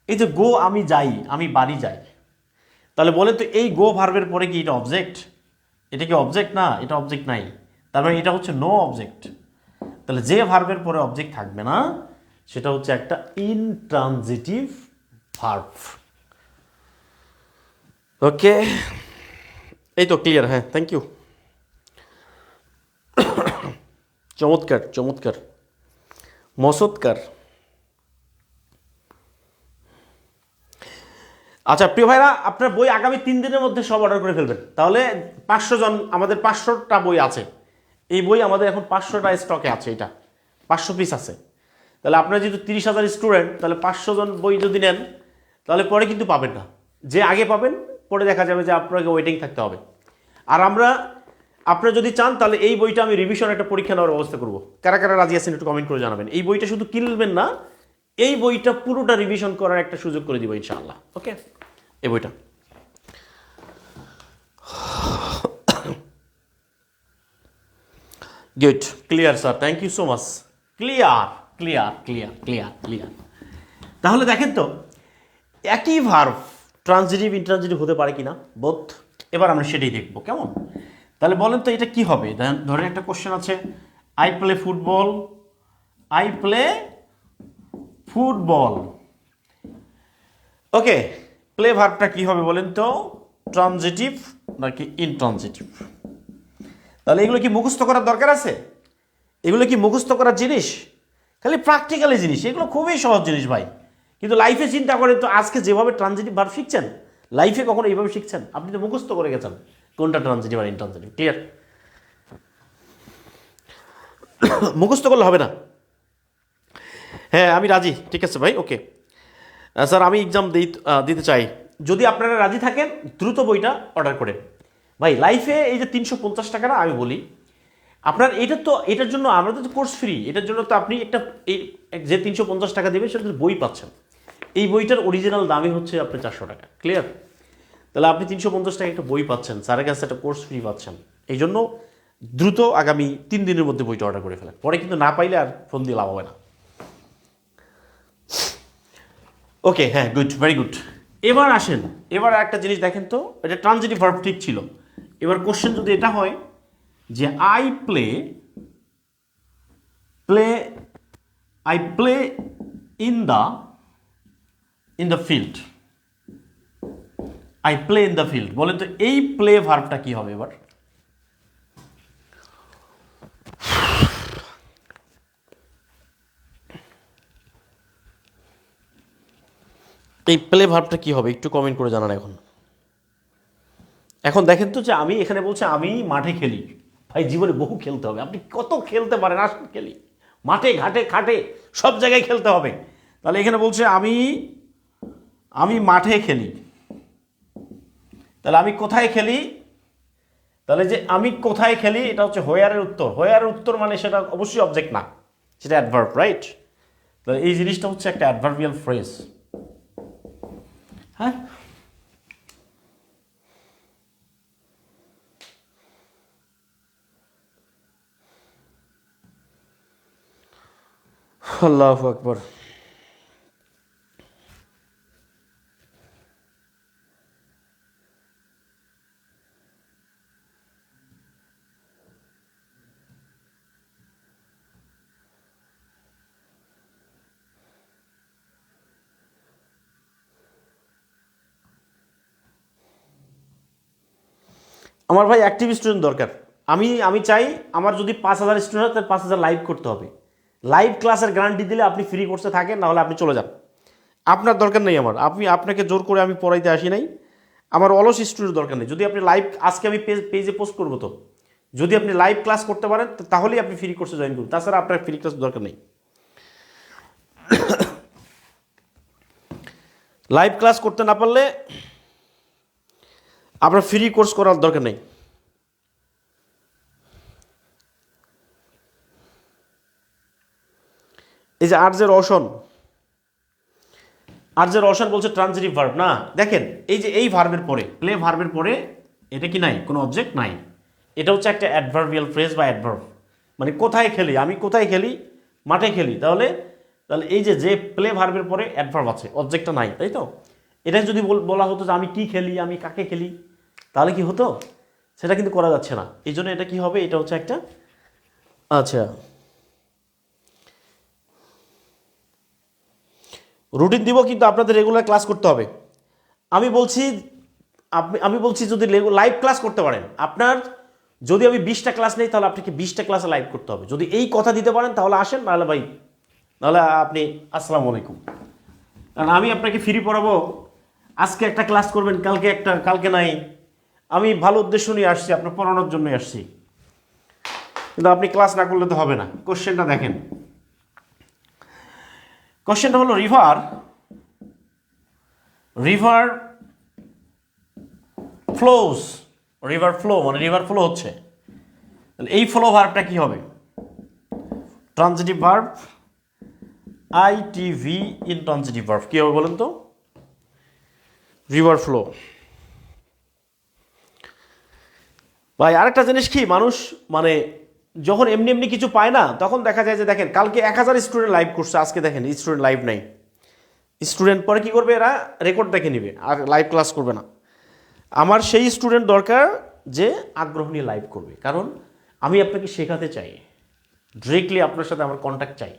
এই যে গো, আমি যাই, আমি বাড়ি যাই। তাহলে বলেন তো এই গো ভার্বের পরে কি এটা অবজেক্ট? এটা কি অবজেক্ট? না, এটা অবজেক্ট নাই। তার মানে এটা হচ্ছে নো অবজেক্ট। তাহলে যে ভার্বের পরে অবজেক্ট থাকবে না সেটা হচ্ছে একটা ইনট্রানজিটিভ ভার্ব। ওকে। এই তো ক্লিয়ার? হ্যাঁ, থ্যাংক ইউ। চমৎকার মসৎকার। আচ্ছা প্রিয় ভাইরা, আপনার বই আগামী 3 দিনের মধ্যে সব অর্ডার করে ফেলবেন। তাহলে 500 জন, আমাদের 500টা বই আছে। এই বই আমাদের এখন 500টা স্টকে আছে। এটা 500 পিস আছে। তাহলে আপনারা যেহেতু 30,000 স্টুডেন্ট, তাহলে 500 জন বই যদি নেন তাহলে পরে কিন্তু পাবেন না। যে আগে পাবেন, পরে দেখা যাবে যে আপনাকে ওয়েটিং থাকতে হবে। আর আপনারা যদি চান তাহলে এই বইটা আমি রিভিশন একটা পরীক্ষা নেওয়ার ব্যবস্থা করবো। কারা কারা রাজি আছেন একটু কমেন্ট করে জানাবেন। এই বইটা শুধু কিনবেন না, এই বইটা পুরোটা রিভিশন করার একটা সুযোগ করে দিব ইনশাআল্লাহ। ওকে। এই বইটা good, clear sir, thank you so much. Clear clear clear clear clear. তাহলে দেখেন তো একই ভার্ব ট্রানজিটিভ ইন্ট্রানজিটিভ হতে পারে কিনা বোথ, এবার আমরা সেটাই দেখব কেমন। তাহলে বলেন তো এটা কি হবে। ধরেন একটা কোশ্চেন আছে, I play football, I play football. Okay, play ভার্বটা কি হবে বলেন তো, ট্রানজিটিভ নাকি ইনট্রানজিটিভ? তাহলে এগুলো কি মুখস্থ করার দরকার আছে? এগুলো কি মুখস্থ করার জিনিস? খালি প্র্যাকটিক্যালি জিনিস, এগুলো খুবই সহজ জিনিস ভাই। কিন্তু লাইফে চিন্তা করেন তো, আজকে যেভাবে ট্রানজিটিভ ভার্ব শিখছেন, লাইফে কখনো এইভাবে শিখছেন? আপনি তো মুখস্থ করে গেছেন কোনটা ট্রানজিটিভ আর ইনট্রানজিটিভ। ক্লিয়ার? মুখস্থ করলে হবে না। হ্যাঁ আমি রাজি, ঠিক আছে ভাই, ওকে। স্যার আমি এক্সাম দিতে চাই। যদি আপনারা রাজি থাকেন দ্রুত বইটা অর্ডার করেন ভাই। লাইফে এই যে 350 টাকা না, আমি বলি আপনার এটা তো, এটার জন্য আমাদের তো কোর্স ফ্রি, এটার জন্য তো আপনি একটা যে 350 টাকা দেবেন সেটা বই পাচ্ছেন। এই বইটার অরিজিনাল দামই হচ্ছে আপনার 400 টাকা। ক্লিয়ার? তাহলে আপনি 350 টাকা একটা বই পাচ্ছেন, স্যারের কাছে একটা কোর্স ফ্রি পাচ্ছেন। এই জন্য দ্রুত আগামী 3 দিনের মধ্যে বইটা অর্ডার করে ফেলেন, পরে কিন্তু না পাইলে আর ফোন দিয়ে লাভ হবে না। ওকে, হ্যাঁ, গুড, ভেরি গুড। এবার আসেন, এবার একটা জিনিস দেখেন তো, এটা ট্রানজিটিভ ভার্ব ঠিক ছিল। এবার কোশ্চেন যদি এটা হয় যে I play play I play in the field, I play in the field, বলেন তো এই প্লে ভার্বটা কি হবে এবার? এই প্লে ভার্বটা কি হবে একটু কমেন্ট করে জানান এখন। এখন দেখেন তো যে আমি এখানে বলছি আমি মাঠে খেলি। ভাই জীবনে বহু খেলতে হবে, আপনি কত খেলতে পারেন, আসুন খেলি। মাঠে ঘাটে খাটে সব জায়গায় খেলতে হবে। তাহলে এখানে বলছে আমি মাঠে খেলি। তাহলে আমি কোথায় খেলি? তাহলে যে আমি কোথায় খেলি এটা হচ্ছে হোয়ারের উত্তর। হোয়ারের উত্তর মানে সেটা অবশ্যই অবজেক্ট না, সেটা অ্যাডভার্ব, রাইট? তাহলে এই জিনিসটা হচ্ছে একটা অ্যাডভার্বিয়াল ফ্রেজ। হ্যাঁ, আল্লাহু আকবার। আমার ভাই অ্যাক্টিভ স্টুডেন্ট দরকার। আমি চাই আমার যদি 5,000 স্টুডেন্ট হয় তাহলে 5,000 লাইভ করতে হবে। লাইভ ক্লাসের গ্যারান্টি দিলে আপনি ফ্রি কোর্সে থাকেন, নাহলে আপনি চলে যান। আপনার দরকার নেই আমার, আপনাকে জোর করে আমি পড়াইতে আসি নাই। আমার অলস স্টুডেন্ট দরকার নেই। যদি আপনি লাইভ, আজকে আমি পেজে পোস্ট করবো, তো যদি আপনি লাইভ ক্লাস করতে পারেন তাহলেই আপনি ফ্রি কোর্সে জয়েন করুন, তাছাড়া আপনার ফ্রি ক্লাস দরকার নেই। লাইভ ক্লাস করতে না পারলে আপনার ফ্রি কোর্স করার দরকার নেই। এই যে আর যে রওশন বলছে ট্রানজিটিভ ভার্ব না। দেখেন এই যে এই ভার্বের পরে, প্লে ভার্বের পরে এটা কি নাই, কোনো অবজেক্ট নাই। এটা হচ্ছে একটা অ্যাডভার্বিয়াল ফ্রেজ বা অ্যাডভার্ব, মানে কোথায় খেলি, আমি কোথায় খেলি, মাঠে খেলি। তাহলে এই যে প্লে ভার্বের পরে অ্যাডভার্ব আছে, অবজেক্টটা নাই, তাই তো? এটা যদি বলা হতো যে আমি কি খেলি, আমি কাকে খেলি, তাহলে কি হতো? সেটা কিন্তু করা যাচ্ছে না। এই জন্য এটা কি হবে, এটা হচ্ছে একটা, আচ্ছা, রুটিন দিব, কিন্তু আপনাদের রেগুলার ক্লাস করতে হবে। আমি বলছি যদি লাইভ ক্লাস করতে পারেন, আপনার যদি আমি 20টা ক্লাস নেই তাহলে আপনাকে 20টা ক্লাসে লাইভ করতে হবে। যদি এই কথা দিতে পারেন তাহলে আসেন, নাহলে ভাই, নাহলে আপনি আসসালামু আলাইকুম। কারণ আমি আপনাকে ফ্রি পড়াবো, আজকে একটা ক্লাস করবেন, কালকে নাই। আমি ভালো উদ্দেশ্য নিয়ে আসছি, আপনার পড়ানোর জন্য আসছি, কিন্তু আপনি ক্লাস না করলে তো হবে না। কোশ্চেনটা দেখেন, কোশ্চেনটা হলো রিভার ফ্লোস, রিভার ফ্লো মানে রিভার ফ্লো হচ্ছে। তাহলে এই ফ্লো ভার্বটা কি হবে? Transitive verb, ITV intransitive verb. কি হবে বলেন তো? River flow. ভাই আরেকটা জিনিস কি, মানুষ মানে যখন এমনি এমনি কিছু পায় না তখন দেখা যায় যে দেখেন কালকে 1000 স্টুডেন্ট লাইভ করছে, আজকে দেখেন স্টুডেন্ট লাইভ নাই। স্টুডেন্ট পরে কী করবে, এরা রেকর্ড দেখে নিবে আর লাইভ ক্লাস করবে না। আমার সেই স্টুডেন্ট দরকার যে আগ্রহ নিয়ে লাইভ করবে, কারণ আমি আপনাকে শেখাতে চাই, ডিরেক্টলি আপনার সাথে আমার কন্ট্যাক্ট চাই।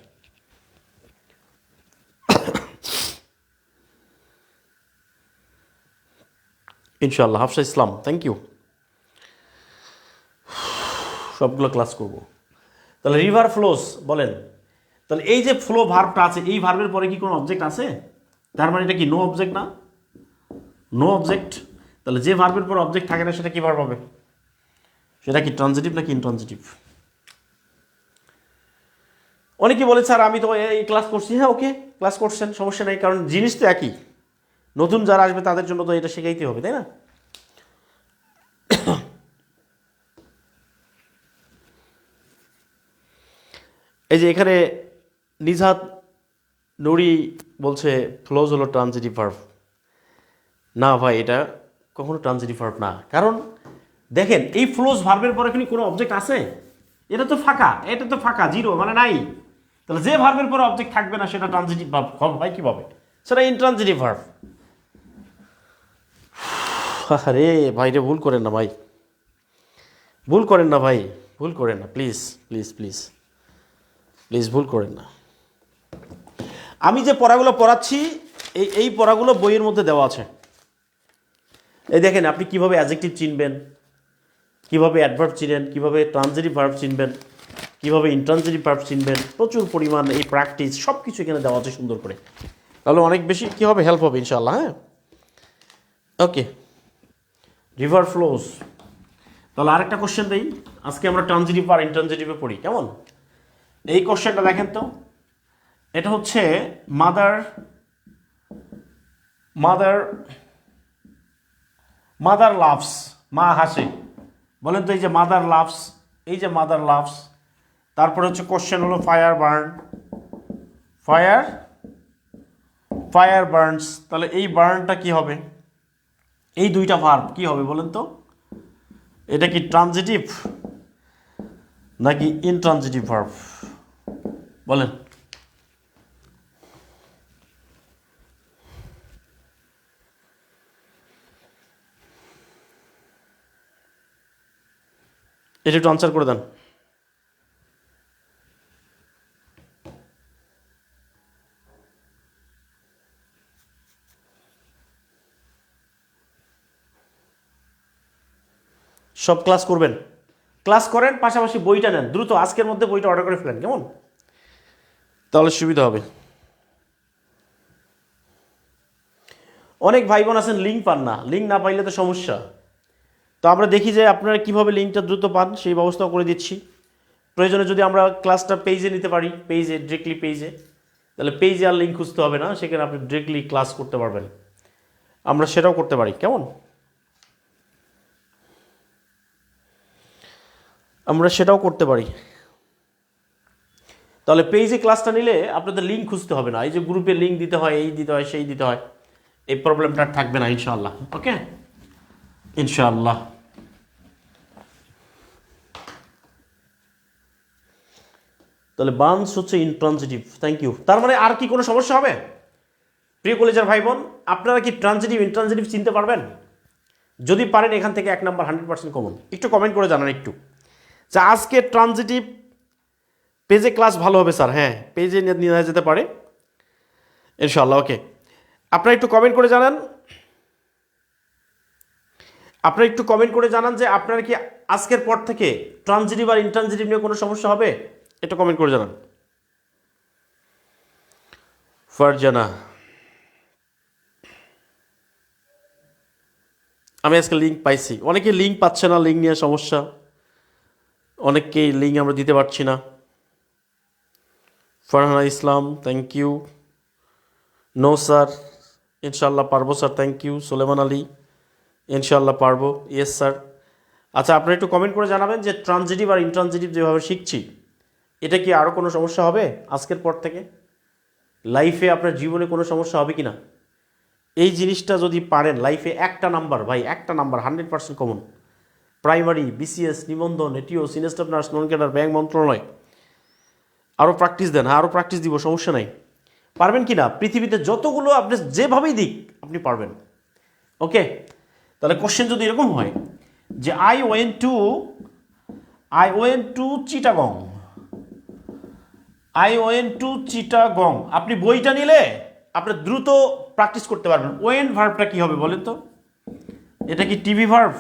ইনশাআল্লাহ। হাফসা ইসলাম, থ্যাংক ইউ। সবগুলো ক্লাস করব। তাহলে রিভার ফ্লোস বলেন, তাহলে এই যে ফ্লো ভার্বটা আছে, এই ভার্বের পরে কি কোনো অবজেক্ট আছে? তার মানে এটা কি নো অবজেক্ট না? No object. তাহলে যে ভার্বের পর অবজেক্ট থাকে না সেটা কি ভার্ব হবে? সেটা কি ট্রানজিটিভ নাকি ইনট্রানজিটিভ? অনেকে বলে স্যার আমি তো এই ক্লাস করছি। হ্যাঁ ওকে, ক্লাস করছেন, সমস্যা নেই, কারণ জিনিস তো একই। নতুন যারা আসবে তাদের জন্য তো এটা শেখাইতে হবে, তাই না? এই যে এখানে নিজাত নুরি বলছে ফ্লোজ হলো ট্রানজিটিভ ভার্ব। না ভাই, এটা কখনো ট্রানজিটিভ ভার্ব না, কারণ দেখেন এই ফ্লোজ ভার্বের পরে এখানে কোনো অবজেক্ট আছে? এটা তো ফাঁকা, এটা তো ফাঁকা, জিরো মানে নাই। তাহলে যে ভার্বের পরে অবজেক্ট থাকবে না সেটা ট্রানজিটিভ ভার্ব হয় কীভাবে? সেটা ইনট্রানজিটিভ ভার্ব। আরে ভাই রে, ভুল করেন না ভাই, ভুল করেন না ভাই, ভুল করেন না, প্লিজ প্লিজ প্লিজ প্লিজ, ভুল করেন না। আমি যে পড়াগুলো পড়াচ্ছি এই পড়াগুলো বইয়ের মধ্যে দেওয়া আছে। এই দেখেন আপনি কিভাবে অ্যাডজেক্টিভ চিনবেন, কিভাবে অ্যাডভার্ব চিনেন, কিভাবে ট্রানজিটিভ ভার্ব চিনবেন, কিভাবে ইনট্রানজিটিভ ভার্ব চিনবেন, প্রচুর পরিমাণ এই প্র্যাকটিস সব কিছু এখানে দেওয়া আছে সুন্দর করে। তাহলে অনেক বেশি কী হবে, হেল্প হবে ইনশাআল্লাহ। হ্যাঁ ওকে, রিভার ফ্লোজ। তাহলে আরেকটা কোশ্চেন দিই, আজকে আমরা ট্রানজিটিভ আর ইনট্রানজিটিভে পড়ি, কেমন? এই কোশ্চেনটা দেখেন তো, এটা হচ্ছে মাদার মাদার মাদার লাভস, মা হাসে। বলেন তো এই যে মাদার লাভস, এই যে মাদার লাভস, তারপরে হচ্ছে কোশ্চেন হলো fire burn, fire fire burns. তাহলে এই বার্নটা কি হবে? এই দুইটা ভার্ব কি হবে বলেন তো? এটা কি ট্রানজিটিভ নাকি ইনট্রানজিটিভ ভার্ব বলেন? এটা একটু আনসার করে দেন। সব ক্লাস করবেন, ক্লাস করেন, পাশাপাশি বইটা নেন দ্রুত, আজকের মধ্যে বইটা অর্ডার করে ফেলেন, কেমন? তাহলে সুবিধা হবে। অনেক ভাই বোন আছেন লিঙ্ক পান না, লিঙ্ক না পাইলে তো সমস্যা। তো আমরা দেখি যে আপনারা কীভাবে লিঙ্কটা দ্রুত পান সেই ব্যবস্থাও করে দিচ্ছি। প্রয়োজনে যদি আমরা ক্লাসটা পেজে নিতে পারি, পেজে ডিরেক্টলি পেজে, তাহলে পেজে আর লিঙ্ক খুঁজতে হবে না, সেখানে আপনি ডিরেক্টলি ক্লাস করতে পারবেন। আমরা সেটাও করতে পারি, কেমন? আমরা সেটাও করতে পারি। তাহলে পেজে ক্লাসটা নিলে আপনাদের লিঙ্ক খুঁজতে হবে না, এই যে গ্রুপে লিঙ্ক দিতে হয়, এই দিতে হয়, সেই দিতে হয়, এই প্রবলেমটা থাকবে না ইনশাআল্লাহ। ওকে, ইনশাআল্লাহ। তাহলে বার্নস হচ্ছে ইনট্রানজিটিভ, থ্যাংক ইউ। তার মানে আর কি কোনো সমস্যা হবে? প্রিয় কলেজের ভাই বোন, আপনারা কি ট্রানজিটিভ ইনট্রানজিটিভ চিনতে পারবেন? যদি পারেন এখান থেকে 1 নাম্বার 100% কমন। একটু কমেন্ট করে জানান একটু যে আজকে ট্রানজিটিভ পেজে ক্লাস ভালো হবে স্যার। হ্যাঁ, পেজে নিয়ে যেতে পারে ইনশাআল্লাহ। ওকে, আপনারা একটু কমেন্ট করে জানান, আপনারা একটু কমেন্ট করে জানান যে আপনারা কি আজকের পর থেকে ট্রানজিটিভ আর ইনট্রানজিটিভ নিয়ে কোনো সমস্যা হবে? এটা কমেন্ট করে জানান। ফারজানা, আমি আজকে লিঙ্ক পাইছি, অনেকে লিঙ্ক পাচ্ছে না, লিঙ্ক নিয়ে সমস্যা, অনেককেই লিঙ্ক আমরা দিতে পারছি না। Farhana Islam, thank you. No sir, ইনশাল্লাহ পারবো স্যার, থ্যাংক ইউ। সুলেমান আলী, ইনশাল্লাহ পারবো, ইয়েস স্যার। আচ্ছা, আপনারা একটু কমেন্ট করে জানাবেন যে ট্রানজিটিভ আর ইনট্রানজিটিভ যেভাবে শিখছি, এটা কি আরও কোনো সমস্যা হবে আজকের পর থেকে? লাইফে আপনার জীবনে কোনো সমস্যা হবে কি না? এই জিনিসটা যদি পারেন লাইফে, একটা নাম্বার ভাই, একটা নাম্বার 100% কমন, প্রাইমারি, বিসিএস, নিবন্ধন, এটিও, senior staff nurse, non cadre, bank মন্ত্রণালয়। আরও প্র্যাকটিস দেন। হ্যাঁ, আরও প্র্যাকটিস দিব, সমস্যা নাই। পারবেন কি না? পৃথিবীতে যতগুলো আপনি যেভাবেই দিক আপনি পারবেন। ওকে, তাহলে কোশ্চেন যদি এরকম হয় যে আই ওয়েন্ট টু চিটাগং, আপনি বইটা নিলে আপনি দ্রুত প্র্যাকটিস করতে পারবেন। ওয়েন্ট ভার্বটা কি হবে বলেন তো? এটা কি টিভি ভার্ব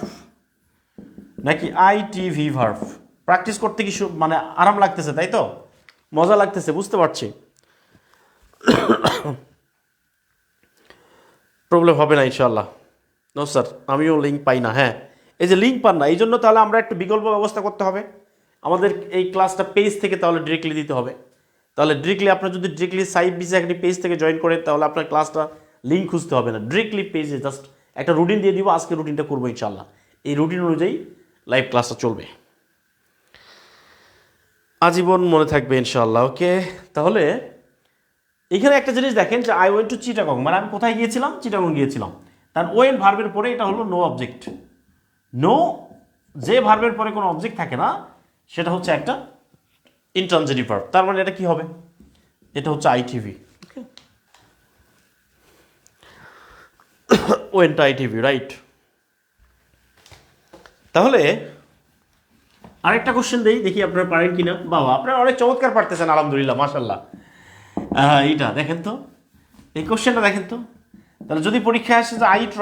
নাকি আইটিভি ভার্ব? প্র্যাকটিস করতে কি মানে আরাম লাগতেছে, তাই তো? মজা লাগতেছে, বুঝতে পারছি। প্রবলেম হবে না ইনশাল্লাহ। নো স্যার, আমিও লিঙ্ক পাই না। হ্যাঁ, এই যে লিঙ্ক পান না, এই জন্য তাহলে আমরা একটু বিকল্প ব্যবস্থা করতে হবে। আমাদের এই ক্লাসটা পেজ থেকে তাহলে ডিরেক্টলি দিতে হবে। তাহলে ডিরেক্টলি আপনার যদি ডিরেক্টলি সাইড বিসি একটি পেজ থেকে জয়েন করেন, তাহলে আপনার ক্লাসটা লিঙ্ক খুঁজতে হবে না, ডিরেক্টলি পেজে জাস্ট একটা রুটিন দিয়ে দিব। আজকে রুটিনটা করবো ইনশাল্লাহ, এই রুটিন অনুযায়ী লাইভ ক্লাসটা চলবে, আজীবন মনে থাকবে ইনশাল্লাহ। ওকে, তাহলে এখানে একটা জিনিস দেখেন যে আই ওয়েন্ট টু চিটাগং, মানে আমি কোথায় গিয়েছিলাম? চিটাগং গিয়েছিলাম। তার ওয়েন ভার্বের পরে এটা হলো নো অবজেক্ট। নো, যে ভার্বের পরে কোনো অবজেক্ট থাকে না সেটা হচ্ছে একটা ইনট্রানজিটিভ ভার্ব। তার মানে এটা কি হবে? এটা হচ্ছে আইটিভি। ওয়েনটা ITV, right? তাহলে আরেকটা কোশ্চেন দেই, দেখি আপনারা পারেন কিনা। বাবা, আপনারা অনেক চমৎকার পারতেছেন, আলহামদুলিল্লাহ, মাশাল্লাহ। এইটা দেখেন তো, এই কোশ্চেনটা দেখেন তো। তাহলে যদি পরীক্ষায় আসে যে আই ইট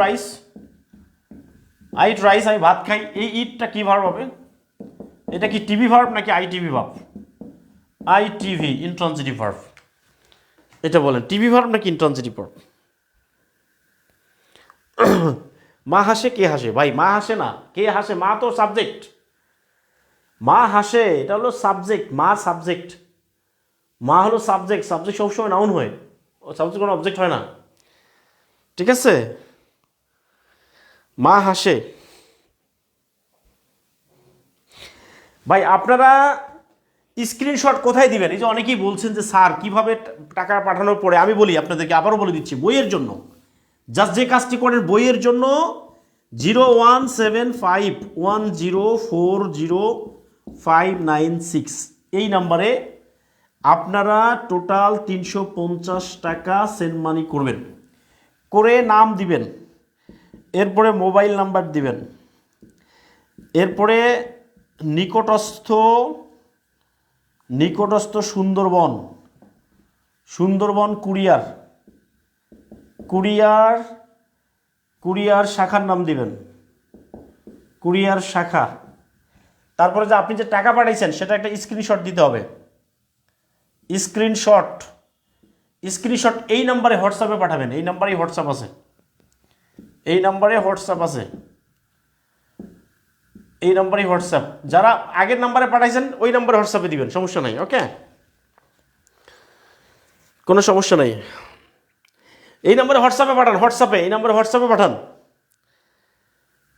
রাইস, আমি ভাত খাই, এই ইটটা কি ভার্ব হবে? এটা কি টিভি ভার্ব নাকি ITV verb? ITV, intransitive verb. এটা বলেন, টিভি ভার্ব নাকি ইনট্রানজিটিভ ভার্ব? মা হাসে, কে হাসে? ভাই, মা হাসে না, কে হাসে? মা তো সাবজেক্ট। মা হাসে, এটা হলো সাবজেক্ট। মা সাবজেক্ট, মা হলো সাবজেক্ট। সাবজেক্ট সবসময় নাউন হয়, সাবজেক্ট কোনো অবজেক্ট হয় না, ঠিক আছে? মা হাসে। ভাই, আপনারা স্ক্রিনশট কোথায় দিবেন? এই যে অনেকেই বলছেন যে স্যার কিভাবে টাকা পাঠানোর পরে, আমি বলি আপনাদেরকে, আবারও বলে দিচ্ছি, বইয়ের জন্য জাস্ট যে কাজটি করেন, বইয়ের জন্য 017510400596 এই নাম্বারে আপনারা টোটাল 350 টাকা সেন্ড মানি করবেন, করে নাম দিবেন, এরপরে মোবাইল নাম্বার দিবেন, এরপরে নিকটস্থ সুন্দরবন কুরিয়ার শাখার নাম দিবেন, কুরিয়ার শাখা। তারপরে যে আপনি যে টাকা পাঠাইছেন সেটা একটা স্ক্রিনশট দিতে হবে। স্ক্রিনশট এই নাম্বারে হোয়াটসঅ্যাপে পাঠাবেন। এই নাম্বারেই হোয়াটসঅ্যাপ আছে, এই নাম্বারেই হোয়াটসঅ্যাপ। যারা আগের নাম্বারে পাঠাইছেন ওই নাম্বারে হোয়াটসঅ্যাপে দিবেন, সমস্যা নাই। ওকে, কোনো সমস্যা নাই। এই নাম্বারে হোয়াটসঅ্যাপে পাঠান, এই নাম্বারে হোয়াটসঅ্যাপে পাঠান,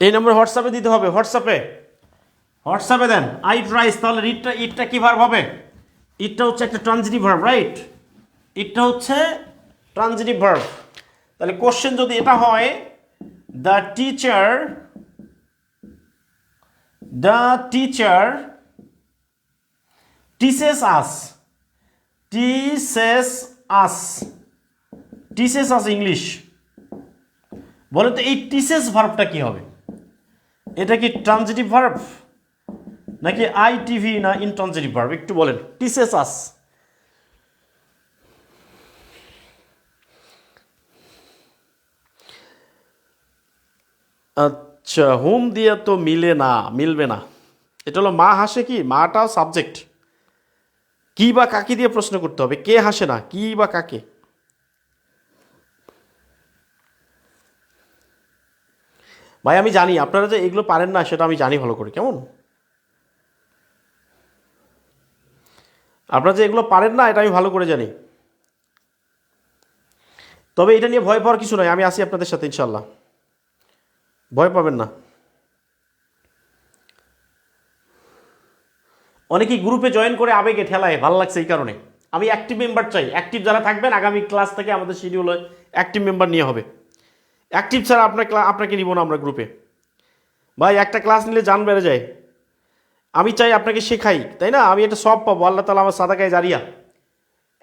এই নাম্বারে হোয়াটসঅ্যাপে দিতে হবে। হোয়াটসঅ্যাপে দেন আই ট্রাইস। তাহলে ইটটা কি ভার্ব হবে? ইটটা হচ্ছে একটা ট্রানজিটিভ ভার্ব, রাইট? ইটটা হচ্ছে ট্রানজিটিভ ভার্ব। তাহলে কোশ্চেন যদি এটা হয়, the teacher teaches us English. বলে তো এই টিচেস ভার্বটা কি হবে? এটা কি ট্রানজিটিভ ভার্ব নাকি আইটিভি না ইনট্রানজিটিভ ভার্ব? একটু বলেন। টিচেস আস, আচ্ছা, হোম দিয়ে তো মিলবে না। এটা হলো মা হাসে, কি মাটাও সাবজেক্ট। কি বা কাকে দিয়ে প্রশ্ন করতে হবে, কে হাসে না, কি বা কাকে। ভাই, আমি জানি আপনারা যে এগুলো পারেন না, সেটা আমি জানি ভালো করে। কেমন, আপনারা যে এগুলো পারেন না এটা আমি ভালো করে জানি। তবে এটা নিয়ে ভয় পাওয়ার কিছু নয়, আমি আছি আপনাদের সাথে ইনশাল্লাহ, ভয় পাবেন না। অনেকেই গ্রুপে জয়েন করে আবেগে ঠেলায়, ভালো লাগছে এই কারণে। আমি অ্যাক্টিভ মেম্বার চাই। অ্যাক্টিভ যারা থাকবেন, আগামী ক্লাস থেকে আমাদের শিডিউলে অ্যাক্টিভ মেম্বার নিয়ে হবে। অ্যাক্টিভ ছাড়া আপনাকে নিব না আমরা গ্রুপে। ভাই একটা ক্লাস নিলে জান বেড়ে যায়। আমি চাই আপনাকে শেখাই, তাই না? আমি এটা সব পাবো, আল্লাহ তাআলা আমার সাদাকায়ে জারিয়া।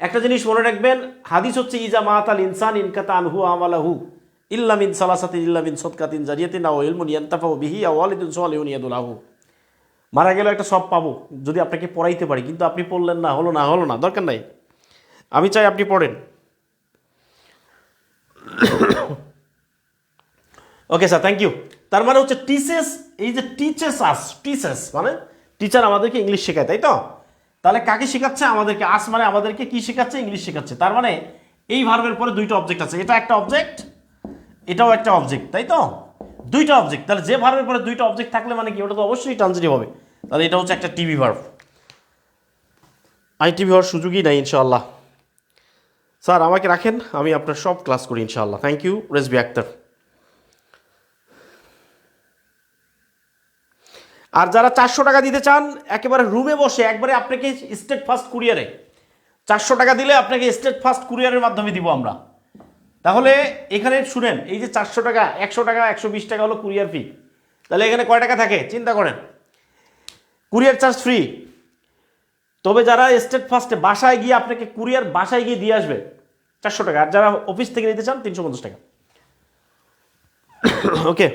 একটা জিনিস মনে রাখবেন, হাদিস হচ্ছে ইজা মাতাল ইনসান ইনকাতা আনহু আমালাহু ইল্লা মিন সালাসাতিন ইল্লা মিন সাদকাতিন জারিয়াতিন আও ইলমুন ইয়ানতাফাউ বিহি আও ওয়ালিদুন সালিহুন ইয়াদুলাহু। মারা গেলেও একটা সব পাবো যদি আপনাকে পড়াইতে পারি, কিন্তু আপনি পড়লেন না, হলো না, দরকার নাই। আমি চাই আপনি পড়েন। Okay sir, thank you. তার মানে হচ্ছে টিচেস, এই যে টিচেস মানে টিচার আমাদেরকে ইংলিশ শেখায়, তাই তো? তাহলে কাকে শেখাচ্ছে? আমাদেরকে। আস মানে আমাদেরকে কি শেখাচ্ছে? ইংলিশ শেখাচ্ছে। তার মানে এই ভার্বের পরে দুইটা অবজেক্ট আছে, এটা একটা অবজেক্ট, এটাও একটা অবজেক্ট, তাই তো? দুইটা অবজেক্ট। তাহলে যে ভার্বের পরে দুইটা অবজেক্ট থাকলে মানে কি, ওটা তো অবশ্যই ট্রানজিটিভ হবে। তাহলে এটা হচ্ছে একটা টিভি ভার্ব। আইটিভি হওয়ার সুযোগই নাই ইনশাআল্লাহ। স্যার আমাকে রাখেন, আমি আপনার সব ক্লাস করি ইনশাআল্লাহ। Thank you Rezbi Akter. আর যারা 400 টাকা দিতে চান একেবারে রুমে বসে, একবারে আপনাকে স্টেট ফার্স্ট কুরিয়ারে 400 টাকা দিলে আপনাকে স্টেট ফার্স্ট কুরিয়ারের মাধ্যমে দিব আমরা। তাহলে এখানে শুনেন, এই যে 400 টাকা, 100 টাকা, 120 টাকা হলো কুরিয়ার ফি। তাহলে এখানে কয় টাকা থাকে চিন্তা করেন। Courier charge free. তবে যারা স্টেট ফার্স্টে বাসায় গিয়ে আপনাকে কুরিয়ার বাসায় গিয়ে দিয়ে আসবে 400 টাকা, আর যারা অফিস থেকে নিতে চান 350 টাকা। ওকে,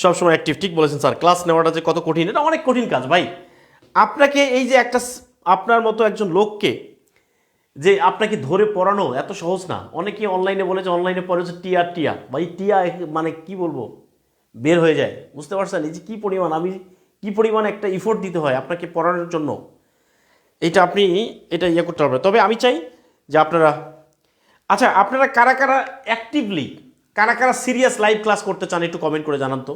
সবসময় অ্যাক্টিভ। ঠিক বলেছেন স্যার, ক্লাস নেওয়াটা যে কত কঠিন, এটা অনেক কঠিন কাজ ভাই। আপনাকে এই যে একটা আপনার মতো একজন লোককে যে আপনাকে ধরে পড়ানো এত সহজ না। অনেকেই অনলাইনে বলেছে, অনলাইনে পড়েছে টিয়া ভাই, টিয়া মানে কি বলবো, বের হয়ে যায়। বুঝতে পারছেন এই যে কি পরিমাণ, আমি কি পরিমাণ একটা ইফোর্ট দিতে হয় আপনাকে পড়ানোর জন্য, এটা আপনি এটা ইয়ে করতে পারবেন। তবে আমি চাই যে আপনারা, আচ্ছা আপনারা কারা কারা অ্যাক্টিভলি, কারা কারা সিরিয়াস লাইভ ক্লাস করতে চান একটু কমেন্ট করে জানান তো।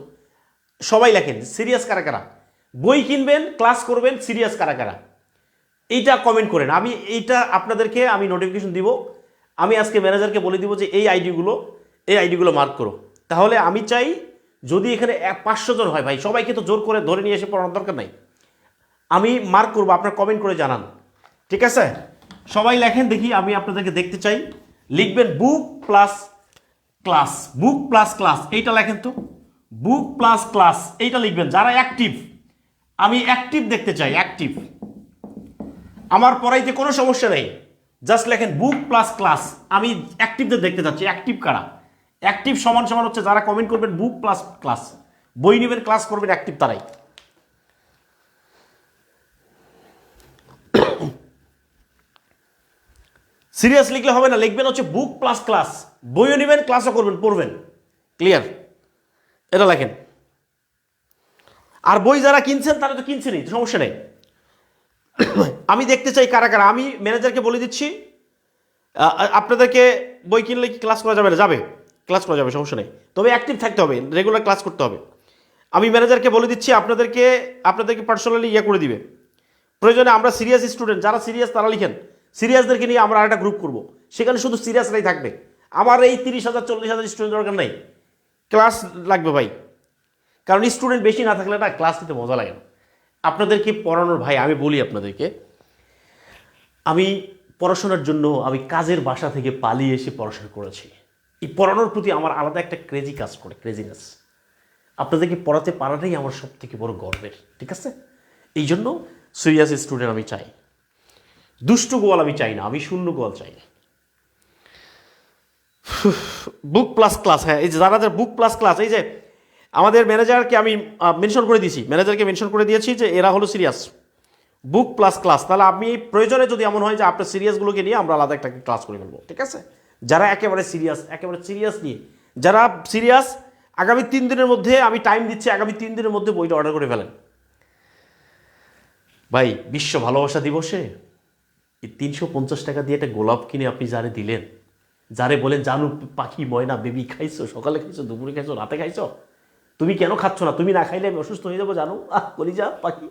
সবাই লেখেন সিরিয়াস কারা কারা, বই কিনবেন ক্লাস করবেন, সিরিয়াস কারা কারা, এইটা কমেন্ট করেন। আমি এইটা আপনাদেরকে আমি নোটিফিকেশন দিব। আমি আজকে ম্যানেজারকে বলে দিব যে এই আইডিগুলো মার্ক করো। তাহলে আমি চাই যদি এখানে 500 জন হয় ভাই, সবাইকে তো জোর করে ধরে নিয়ে এসে পড়ানোর দরকার নাই। আমি মার্ক করবো, আপনার কমেন্ট করে জানান, ঠিক আছে? সবাই লেখেন দেখি, আমি আপনাদেরকে দেখতে চাই। লিখবেন বুক প্লাস ক্লাস, বুক প্লাস ক্লাস, এইটা লেখেন তো, বুক প্লাস ক্লাস এইটা লিখবেন যারা অ্যাক্টিভ। আমি অ্যাক্টিভ দেখতে চাই, অ্যাক্টিভ। আমার পড়াইতে কোনো সমস্যা নেই, জাস্ট লেখেন বুক প্লাস ক্লাস। আমি অ্যাক্টিভদের দেখতে চাচ্ছি। অ্যাক্টিভ কারা? অ্যাক্টিভ সমান সমান হচ্ছে যারা কমেন্ট করবেন বুক প্লাস ক্লাস, বই নেবেন ক্লাস করবেন, অ্যাক্টিভ তারাই। সিরিয়াস লিখলে হবে না, লিখবেন হচ্ছে বুক প্লাস ক্লাস, বইও নেবেন ক্লাসও করবেন, পড়বেন। ক্লিয়ার? এটা লেখেন। আর বই যারা কিনছেন তারা তো কিনছেনই, সমস্যা নেই। আমি দেখতে চাই কারা কারা। আমি ম্যানেজারকে বলে দিচ্ছি, আপনাদেরকে বই কিনলে কি ক্লাস করা যাবে না? যাবে, ক্লাস করা যাবে, সমস্যা নেই। তবে অ্যাক্টিভ থাকতে হবে, রেগুলার ক্লাস করতে হবে। আমি ম্যানেজারকে বলে দিচ্ছি আপনাদেরকে পার্সোনালি ইয়ে করে দিবে। প্রয়োজনে আমরা সিরিয়াস স্টুডেন্ট, যারা সিরিয়াস তারা লিখেন, সিরিয়াসদেরকে নিয়ে আমরা একটা গ্রুপ করব, সেখানে শুধু সিরিয়াসরাই থাকবে। আমার এই 30,000 40,000 স্টুডেন্ট দরকার নাই, ক্লাস লাগবে ভাই। কারণ স্টুডেন্ট বেশি না থাকলে না ক্লাস নিতে মজা লাগে না। আপনাদেরকে পড়ানোর ভাই, আমি বলি আপনাদেরকে, আমি পড়াশোনার জন্য আমি কাজের বাসা থেকে পালিয়ে এসে পড়াশোনা করেছি। এই পড়ানোর প্রতি আমার আলাদা একটা ক্রেজি কাজ করে, ক্রেজিনেস। আপনাদেরকে পড়াতে পারাটাই আমার সব থেকে বড় গর্বের, ঠিক আছে? এই জন্য সিরিয়াস স্টুডেন্ট আমি চাই, দুষ্টু গোয়াল আমি চাই না, আমি শূন্য গোয়াল চাই। বুক প্লাস ক্লাস, হ্যাঁ, এই যে যারা বুক প্লাস ক্লাস, এই যে আমাদের ম্যানেজারকে আমি মেনশন করে দিয়েছি, ম্যানেজারকে মেনশন করে দিয়েছি যে এরা হলো সিরিয়াস, বুক প্লাস ক্লাস। তাহলে আমি প্রয়োজনে যদি এমন হয় যে আপনার সিরিয়াসগুলোকে নিয়ে আমরা আলাদা একটা ক্লাস করে ফেলবো, ঠিক আছে? যারা একেবারে সিরিয়াস নিয়ে, যারা সিরিয়াস, আগামী 3 দিনের মধ্যে আমি টাইম দিচ্ছি, আগামী 3 দিনের মধ্যে বইটা অর্ডার করে ফেলেন ভাই। বিশ্ব ভালোবাসা দিবসে এই 350 টাকা দিয়ে একটা গোলাপ কিনে আপনি যারে দিলেন, যারে বলেন জানু পাখি ময়না বেবি, খাইছো, সকালে খাইছো, দুপুরে খাইছো, রাতে খাইছো, তুমি কেন খাচ্ছ না? তুমি না খাইলে আমি অসুস্থ হয়ে যাবো, জানো, বলি যা পাখি।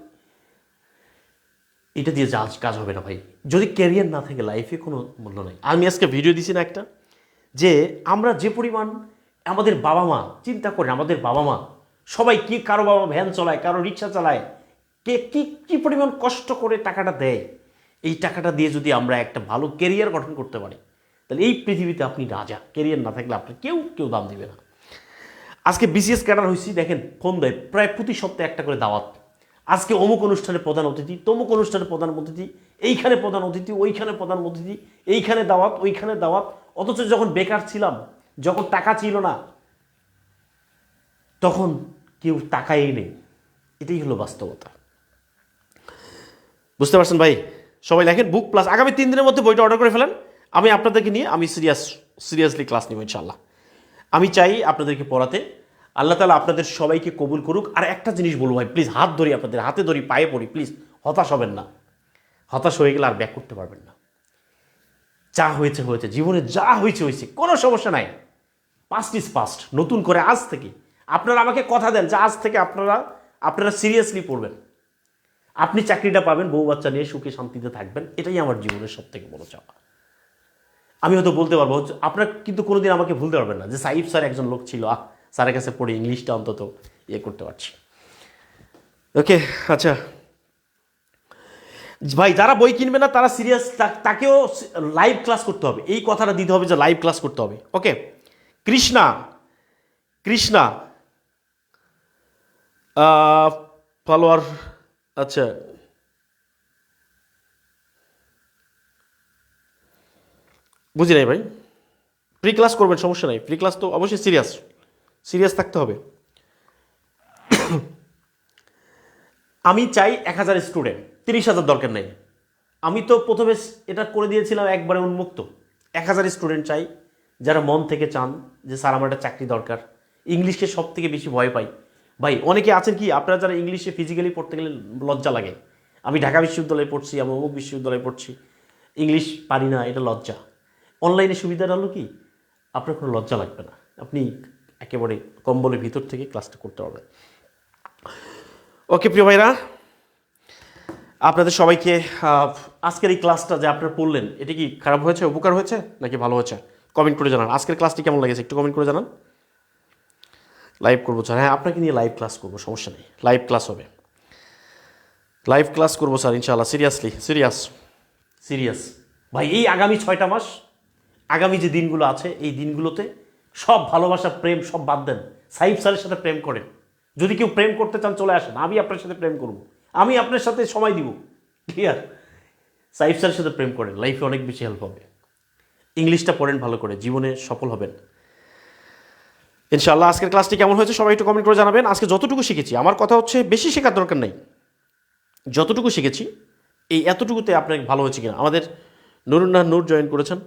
এটা দিয়ে কাজ হবে না ভাই, যদি ক্যারিয়ার না থাকে লাইফে কোনো মূল্য নাই। আমি আজকে ভিডিও দিছি না একটা, যে আমরা যে পরিমাণ আমাদের বাবা মা চিন্তা করেন, আমাদের বাবা মা সবাই কি, কারো বাবা ভ্যান চালায়, কারো রিক্সা চালায়, কে কি পরিমাণ কষ্ট করে টাকাটা দেয়। এই টাকাটা দিয়ে যদি আমরা একটা ভালো ক্যারিয়ার গঠন করতে পারি, তাহলে এই পৃথিবীতে আপনি রাজা। ক্যারিয়ার না থাকলে আপনার কেউ দাম দিবে না। আজকে বিসিএস ক্যাডার হয়েছি, দেখেন ফোন দেয় প্রায় প্রতি সপ্তাহে একটা করে দাওয়াত। আজকে অমুক অনুষ্ঠানে প্রধান অতিথি, তমুক অনুষ্ঠানে প্রধান অতিথি, এইখানে প্রধান অতিথি, ওইখানে প্রধান অতিথি, এইখানে দাওয়াত, ওইখানে দাওয়াত। অথচ যখন বেকার ছিলাম, যখন টাকা ছিল না, তখন কেউ টাকাই নেই। এটাই হলো বাস্তবতা। বুঝতে পারছেন ভাই? সবাই লেখেন বুক প্লাস। আগামী 3 দিনের মধ্যে বইটা অর্ডার করে ফেলেন। আমি আপনাদেরকে নিয়ে আমি সিরিয়াসলি ক্লাস নেব ইনশাল্লাহ। আমি চাই আপনাদেরকে পড়াতে। আল্লাহ তাআলা আপনাদের সবাইকে কবুল করুক। আর একটা জিনিস বলবো ভাই, প্লিজ হাত ধরি, আপনাদের হাতে ধরি, পায়ে পড়ি, প্লিজ হতাশ হবেন না। হতাশ হয়ে গেলে আর ব্যাক করতে পারবেন না। যা হয়েছে হয়েছে, জীবনে যা হয়েছে হয়েছে, কোনো সমস্যা নাই। Past is past. নতুন করে আজ থেকে আপনারা আমাকে কথা দেন যে আজ থেকে আপনারা সিরিয়াসলি পড়বেন। আপনি চাকরিটা পাবেন, বউ বাচ্চা নিয়ে সুখে শান্তিতে থাকবেন। এটাই আমার জীবনের সব থেকে বড় চাওয়া। আমি হয়তো বলতে পারবো, আপনার কিন্তু কোনোদিন আমাকে ভুলতে পারবেন না যে সাইফ স্যার একজন লোক ছিল, স্যারের কাছে পড়ে ইংলিশটা অন্তত ইয়ে করতে পারছি। ওকে, আচ্ছা ভাই, যারা বই কিনবে না তারা সিরিয়াস, তাকেও লাইভ ক্লাস করতে হবে। এই কথাটা দিতে হবে যে লাইভ ক্লাস করতে হবে। ওকে, কৃষ্ণা কৃষ্ণা ফলোয়ার, আচ্ছা বুঝি নাই ভাই। প্রি ক্লাস করবেন, সমস্যা নাই। প্রি ক্লাস তো অবশ্যই সিরিয়াস থাকতে হবে। আমি চাই 1000 স্টুডেন্ট, 30,000 দরকার নেই। আমি তো প্রথমে এটা করে দিয়েছিলাম একবারে উন্মুক্ত। 1000 স্টুডেন্ট চাই যারা মন থেকে চান যে স্যার আমার একটা চাকরি দরকার। ইংলিশকে সব থেকে বেশি ভয় পাই ভাই। অনেকে আছেন কি, আপনারা যারা ইংলিশে ফিজিক্যালি পড়তে গেলে লজ্জা লাগে। আমি ঢাকা বিশ্ববিদ্যালয়ে পড়ছি, আমি অমুক বিশ্ববিদ্যালয়ে পড়ছি, ইংলিশ পারি না, এটা লজ্জা। অনলাইনে সুবিধাটা হলো কি, আপনার কোনো লজ্জা লাগবে না। আপনি একেবারে কম্বলের ভিতর থেকে ক্লাসটা করতে পারবেন। ওকে প্রিয় ভাইরা, আপনাদের সবাইকে আজকের এই ক্লাসটা যে আপনারা পড়লেন, এটা কি খারাপ হয়েছে, উপকার হয়েছে নাকি ভালো হয়েছে? কমেন্ট করে জানান। আজকের ক্লাসটি কেমন লেগেছে একটু কমেন্ট করে জানান। লাইভ করবো স্যার, হ্যাঁ আপনাকে নিয়ে লাইভ ক্লাস করবো, সমস্যা নেই, লাইভ ক্লাস হবে। লাইভ ক্লাস করবো স্যার ইনশাআল্লাহ। সিরিয়াস ভাই। এই আগামী 6টা মাস, আগামী যে দিনগুলো আছে, এই দিনগুলোতে সব ভালোবাসা প্রেম সব বাদ দেন, সাইফ স্যারের সাথে প্রেম করেন। যদি কেউ প্রেম করতে চান চলে আসেন, আমি আপনার সাথে প্রেম করব, আমি আপনার সাথে সময় দিব। ক্লিয়ার? সাইফ স্যারের সাথে প্রেম করেন, লাইফে অনেক বেশি হেল্প হবে। ইংলিশটা পড়েন ভালো করে, জীবনে সফল হবেন ইনশাআল্লাহ। আজকের ক্লাসটি কেমন হয়েছে সবাই একটু কমেন্ট করে জানাবেন। আজকে যতটুকু শিখেছি, আমার কথা হচ্ছে বেশি শেখার দরকার নেই, যতটুকু শিখেছি এই এতটুকুতে আপনার ভালো হয়েছে কিনা। আমাদের নুরুন্নাহ নূর জয়েন করেছেন,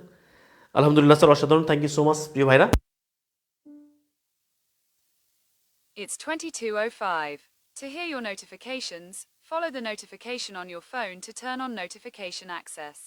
আলহামদুলিল্লাহ স্যার, অসাধারণ, থ্যাংক ইউ সো মাচ প্রিয় ভাইরা। It's 22:05. To hear your notifications, follow the notification on your phone to turn on notification access.